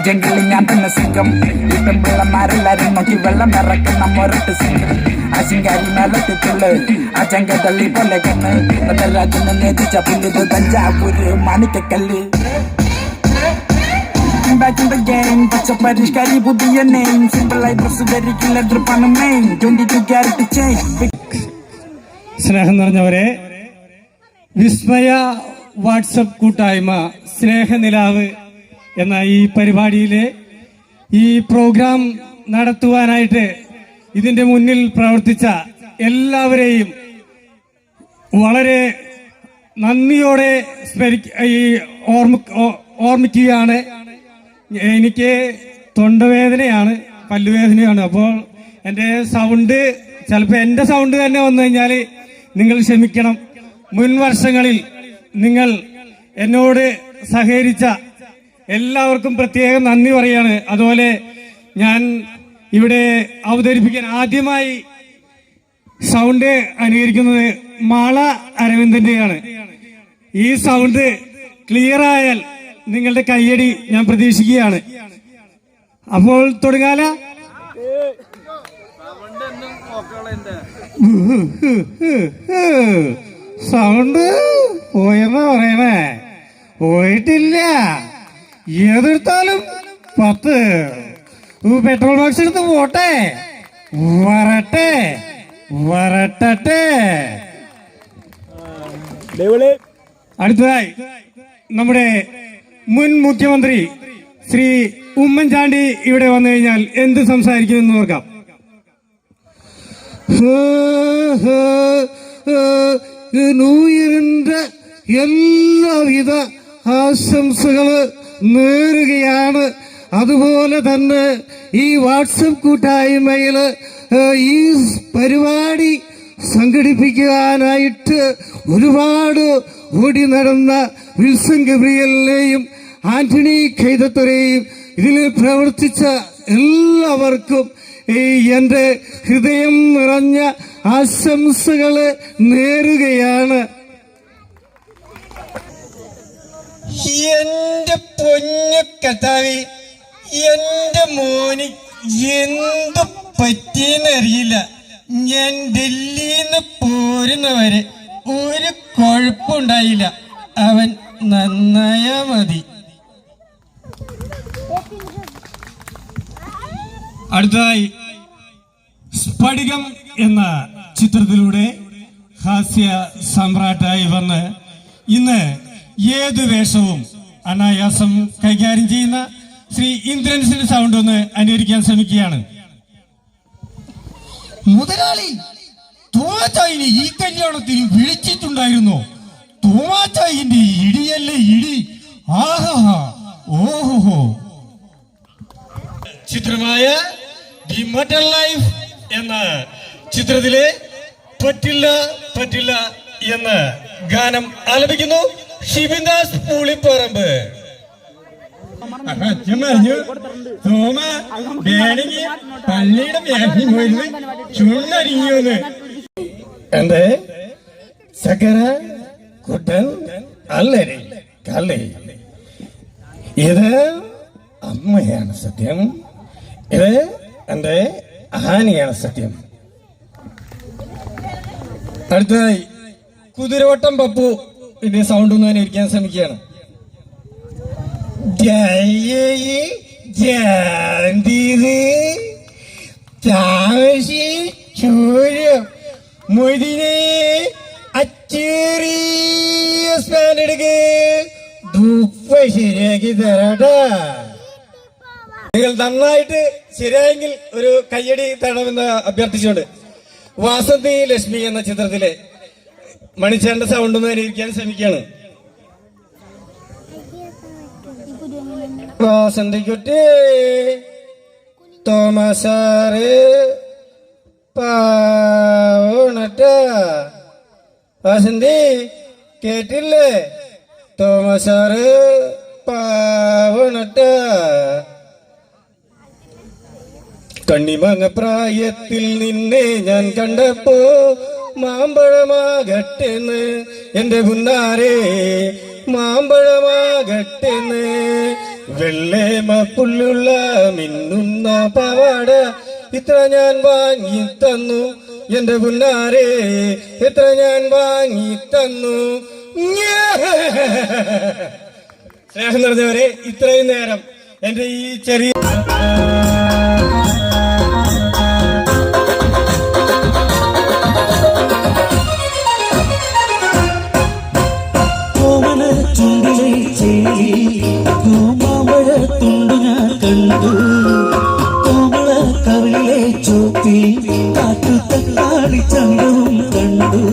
ജംഗിളിൽ ഞാൻ തന്നെ സിംഗം ഈ പെൺപിള്ളമാരെല്ലാരും നോക്കി വെള്ളം ഇറക്കുന്ന മൊരട്ട് സിംഗിൾ ആ ശിങ്കാരി മേലത്തുള്ളു ആ ചെങ്കതള്ളി പോലെ കണ്ണ് രാജനെ നേതിച്ച പുല്ലിത് Thanjavur Manikyakkallu. Back in the game, പച്ച പരിഷ്കാരി പുതിയ നെയിം സിമ്പിളായി ഡ്രസ് ധരിക്കില്ല ഡ്രിപ്പാണ് മെയിൻ 22 ക്യാരറ്റ് ചെയിൻ. സ്നേഹം നിറഞ്ഞവരെ, വിസ്മയ വാട്സപ്പ് കൂട്ടായ്മ സ്നേഹനിലാവ് എന്ന ഈ പരിപാടിയിലെ ഈ പ്രോഗ്രാം നടത്തുവാനായിട്ട് ഇതിന്റെ മുന്നിൽ പ്രവർത്തിച്ച എല്ലാവരെയും വളരെ നന്ദിയോടെ ഓർമ്മിക്കുകയാണ്. എനിക്ക് തൊണ്ടവേദനയാണ്, പല്ലുവേദനയാണ്. അപ്പോൾ എൻ്റെ സൗണ്ട് ചിലപ്പോൾ എൻ്റെ സൗണ്ട് തന്നെ വന്നു കഴിഞ്ഞാൽ നിങ്ങൾ ക്ഷമിക്കണം. മുൻ വർഷങ്ങളിൽ നിങ്ങൾ എന്നോട് സഹകരിച്ച എല്ലാവർക്കും പ്രത്യേകം നന്ദി പറയാണ്. അതുപോലെ ഞാൻ ഇവിടെ അവതരിപ്പിക്കാൻ ആദ്യമായി സൗണ്ട് അനുകരിക്കുന്നത് മാള അരവിന്ദന്റെയാണ്. ഈ സൗണ്ട് ക്ലിയർ ആയാൽ നിങ്ങളുടെ കയ്യടി ഞാൻ പ്രതീക്ഷിക്കുകയാണ്. അപ്പോൾ തുടങ്ങാല. സൗണ്ട് പോയെന്നാ പറയണേ, പോയിട്ടില്ല. ഏതെടുത്താലും 10. പെട്രോൾ ബോക്സ് എടുത്ത് പോട്ടെ, വരട്ടെ വരട്ടെ. അടുത്തതായി നമ്മുടെ മുൻ മുഖ്യമന്ത്രി ശ്രീ ഉമ്മൻചാണ്ടി ഇവിടെ വന്നു കഴിഞ്ഞാൽ എന്ത് സംസാരിക്കുമെന്ന് നോക്കാം. ന്യൂ ഇയറിന്റെ എല്ലാവിധ ആശംസകള് നേരുകയാണ്. അതുപോലെ തന്നെ ഈ വാട്സപ്പ് കൂട്ടായ്മയിൽ ഈ പരിപാടി സംഘടിപ്പിക്കാനായിട്ട് ഒരുപാട് ഓടി നടന്ന വിൽസൺ ഗബ്രിയലിനെയും ആന്റണി ഖൈതത്തുരെയും ഇതിൽ പ്രവർത്തിച്ച എല്ലാവർക്കും എൻ്റെ ഹൃദയം നിറഞ്ഞ ആശംസകള് നേരുകയാണ്. എന്റെ പൊന്നു കർത്താവേ, എന്റെ മോന് എന്തു പറ്റിയെന്നറിയില്ല. ഞാൻ ഡൽഹിന്ന് പോരുന്നവരെ ഒരു കുഴപ്പമുണ്ടായില്ല. അവൻ നന്നായാ മതി. അടുത്തതായി സ്ഫടികം എന്ന ചിത്രത്തിലൂടെ ഹാസ്യ സമ്രാട്ടായി വന്ന് ഇന്ന് ഏത് വേഷവും അനായാസം കൈകാര്യം ചെയ്യുന്ന ശ്രീ ഇന്ദ്രൻസിന്റെ സൗണ്ട് ഒന്ന് അനുകരിക്കാൻ ശ്രമിക്കുകയാണ്. മുതലാളി തോമാച്ചായിനെ ഈ കല്യാണത്തിന് വിളിച്ചിട്ടുണ്ടായിരുന്നു. തോമാച്ചായിന്റെ ഇടിയല്ലേ ഇടി, ആഹാ ഓഹോ. ചിത്രമായ ദി മറ്റർ ലൈഫ് എന്ന ചിത്രത്തിലെ പറ്റില്ല പറ്റില്ല എന്ന ഗാനം ആലപിക്കുന്നു ഷിബിൻദാസ് പൂളിപ്പറമ്പ്. തോമ വേണമെങ്കിൽ പള്ളിയുടെ മേഖല പോയിരുന്നു ചുണ്ണരിഞ്ഞൂന്ന്. എന്റെ സകര കുട്ടൻ അല്ലരി കല്ലേ. ഇത് അമ്മയാണ് സത്യം, ഇത് എന്റെ ആനയാണ് സത്യം. അടുത്തതായി കുതിരവട്ടം പപ്പു ഇതിന്റെ സൗണ്ട് ഒന്ന് അനുകരിക്കാൻ ശ്രമിക്കുകയാണ്. മൊയ്തീനെ അച്ചേറിയ സ്പാനെടുക്ക് ദുപ്പ ശരിയാക്കി തരാട്ടാ. നിങ്ങൾ നന്നായിട്ട് ശരിയായെങ്കിൽ ഒരു കയ്യടി തരണമെന്ന് അഭ്യർത്ഥിച്ചുകൊണ്ട് വാസന്തി ലക്ഷ്മി എന്ന ചിത്രത്തിലെ മണിച്ചേട്ടന്റെ സൗണ്ട് ഒന്ന് അനുകരിക്കാൻ ശ്രമിക്കുകയാണ്. വാസന്തിക്കുട്ടി തോമസാറ് പാവണട്ട വാസന്തി കേട്ടില്ലേ തോമസാറ് പാവണട്ട കണ്ണിമങ്ങ പ്രായത്തിൽ നിന്നെ ഞാൻ കണ്ടപ്പോ മാമ്പഴമാകട്ടെന്ന് എന്റെ പുന്നാരെ മാമ്പഴമാകട്ടെന്ന് വെള്ളേമ പുല്ലുള്ള മിന്നുന്ന പാവാട ഇത്ര ഞാൻ വാങ്ങി തന്നു എന്റെ പുന്നാരെ ഇത്ര ഞാൻ വാങ്ങി തന്നു. സ്നേഹം നിറഞ്ഞവരെ, ഇത്രയും നേരം എന്റെ ഈ ചെറിയ മാമ്പഴത്തുണ്ട് ഞാൻ കണ്ടു കോമള കവിളിലെ ചോപ്പി കാട്ടു തക്കാളി ചന്തവും കണ്ടു.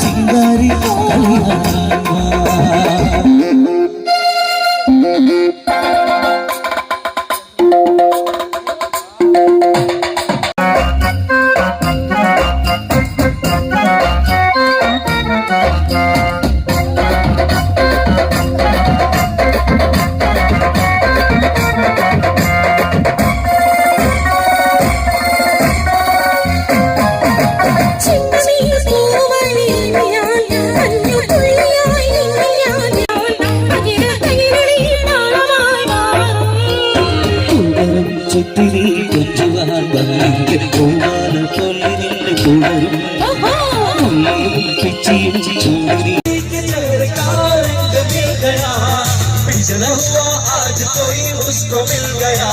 സിംഗാരി ചുറ്റിനി കൊഞ്ചുവാൻ വന്നിട്ട് പൂവാന പോലെ നിന്നെ തുടരും പിച്ചിയും ചൂടി पिछला हुआ आज कोई उसको मिल गया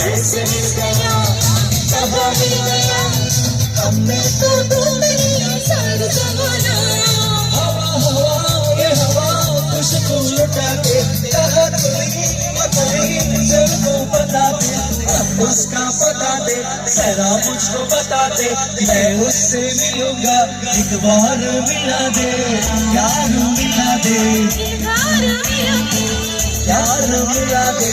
ऐसे मिल गया कब मिल गया हमने तो ढूंढ लिया सारा जमाना हवा हवा ये हवा खुशबू लुटा के कहा कोई सबको बता दे उसका पता दे जरा मुझको बता दे मैं उससे मिलूंगा एक बार मिला दे यार मिला दे यार मिला दे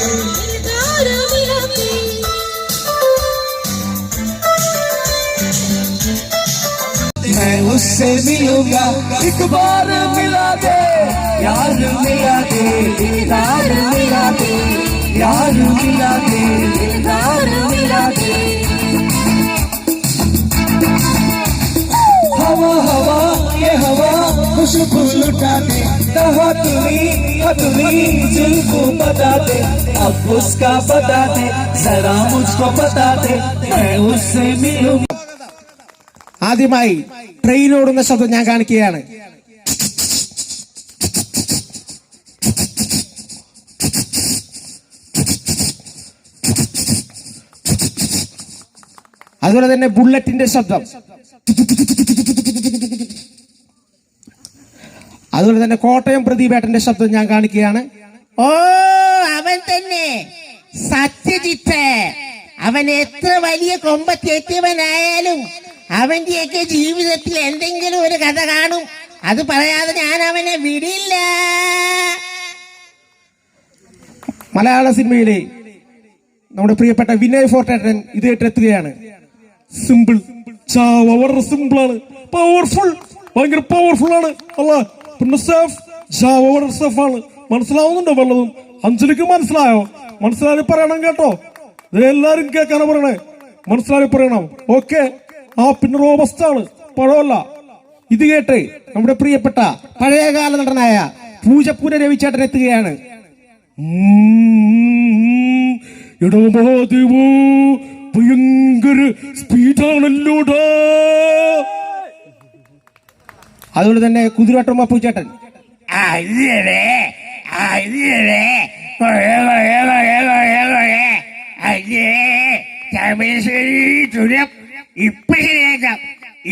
मैं उससे मिलूंगा एक बार मिला दे यार मिला दे यार मिला दे यार मिला दे यार मिला दे हवा हवा ये हवा खुशबू लुटा दे हथुनी जिनको बता दे अब उसका बता दे जरा मुझको बता दे मैं उससे मिलूंगा. ആദ്യമായി ട്രെയിൻ ഓടുന്ന ശബ്ദം ഞാൻ കാണിക്കുകയാണ്. അതുപോലെ തന്നെ ബുള്ളറ്റിന്റെ ശബ്ദം, അതുപോലെ തന്നെ കോട്ടയം പ്രദീപേട്ടന്റെ ശബ്ദം ഞാൻ കാണിക്കുകയാണ്. ഓ അവൻ തന്നെ സത്യജിത്ത്. അവൻ എത്ര വലിയ കൊമ്പത്തെത്തിയവനായാലും അവന്റെയൊക്കെ ജീവിതത്തിൽ എന്തെങ്കിലും ഒരു കഥ കാണും. അത് പറയാതെ ഞാൻ അവനെ വിടില്ല. മലയാള സിനിമയിലെ നമ്മുടെ പ്രിയപ്പെട്ട വിനയ് ഫോർട്ടേട്ടൻ ഇത് എത്തുകയാണ്. സിമ്പിൾ, വളരെ സിമ്പിൾ ആണ്, പവർഫുൾ, ഭയങ്കര പവർഫുൾ ആണ്. അല്ല പിന്നെ സേഫ്, വളരെ സേഫ് ആണ്. മനസ്സിലാവുന്നുണ്ടോ വല്ലതും? അഞ്ജലിക്ക് മനസ്സിലായോ? മനസ്സിലായി പറയണം കേട്ടോ, എല്ലാരും കേൾക്കാനാ പറയണേ, മനസ്സിലായി പറയണം. ഓക്കെ. ആ പിന്നെ റോബസ്റ്റ് ആണ്, പഴമല്ല. ഇത് കേട്ട് നമ്മുടെ പ്രിയപ്പെട്ട പഴയകാല നടനായ പൂജപ്പൂര രവിചേട്ടൻ എത്തുകയാണ്. എടോ മഹാദേവോ, ഭയങ്കര സ്പീഡാണല്ലോടാ. അതുകൊണ്ട് തന്നെ കുതിരോട്ടം അപ്പൂച്ചേട്ടൻ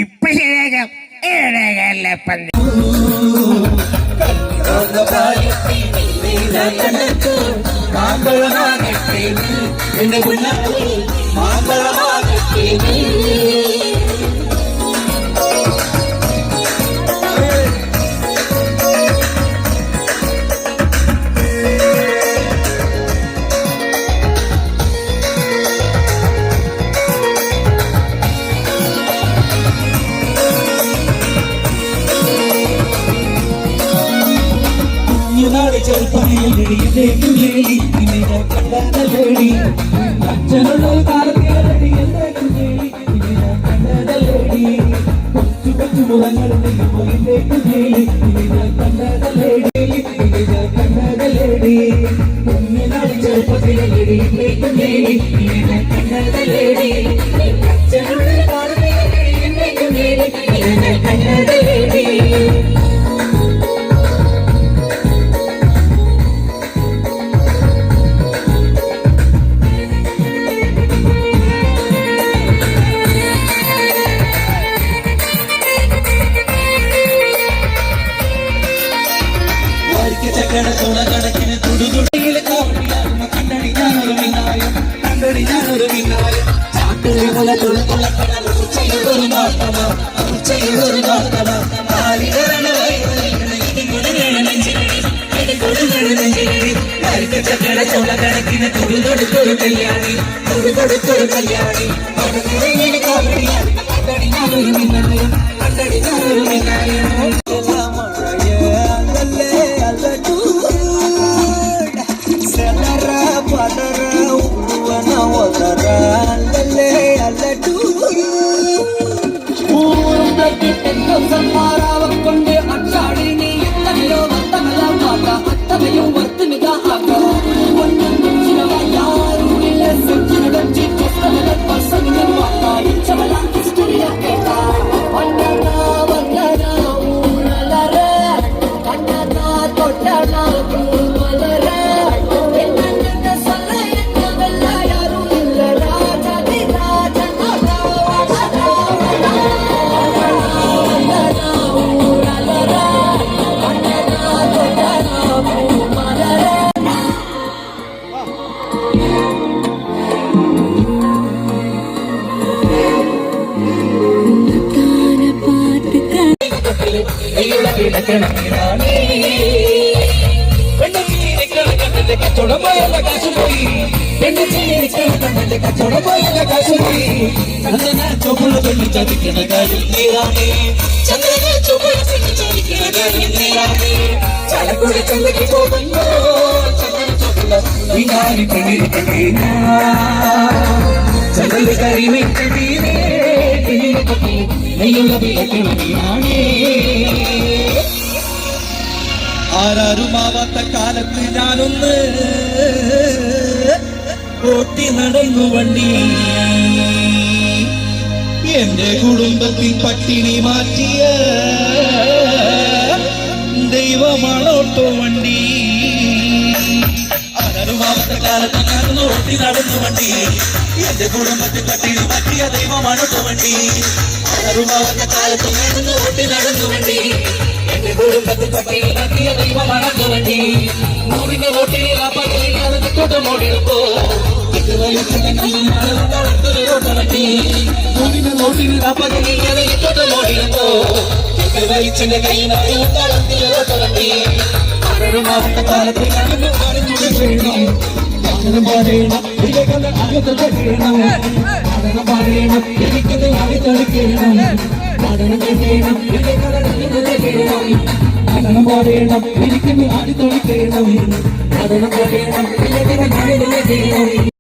ഇപ്പൊ ശരിയാക്കാം ആരാരുമാവാത്ത കാലത്ത് ഞാനൊന്ന് ഓട്ടി നടന്നു വണ്ടി എന്റെ കുടുംബത്തിൽ പട്ടിണി മാറ്റിയ ദൈവമാണോട്ടോ വണ്ടി ആരാരുമാവാത്ത കാലത്ത് ഞാനൊന്ന് ഓട്ടി നടന്നു വണ്ടി എന്റെ കുടുംബത്തിൽ പട്ടിണി മാറ്റിയ ദൈവമാണോട്ടോ വണ്ടി ആരാരുമാവാത്ത കാലത്ത് ഞാനൊന്ന് ഓട്ടി നടന്നു വണ്ടി എന്റെ കുടുംബത്തിൽ പട്ടിണി മാറ്റിയ ദൈവമാണോട്ടോ വണ്ടി നൂറിന്റെ വോട്ടിൽ മോടിയെടുപ്പോ വലിച്ചെന്റെ കൈമാവട്ട കാലത്ത് പറയണം എനിക്കത് അടിത്തളിക്കണം പഠനം ചെയ്യണം പഠനം പറയണം എനിക്കത് അടിത്തളിക്കണം പഠനം പറയണം ചെയ്യണം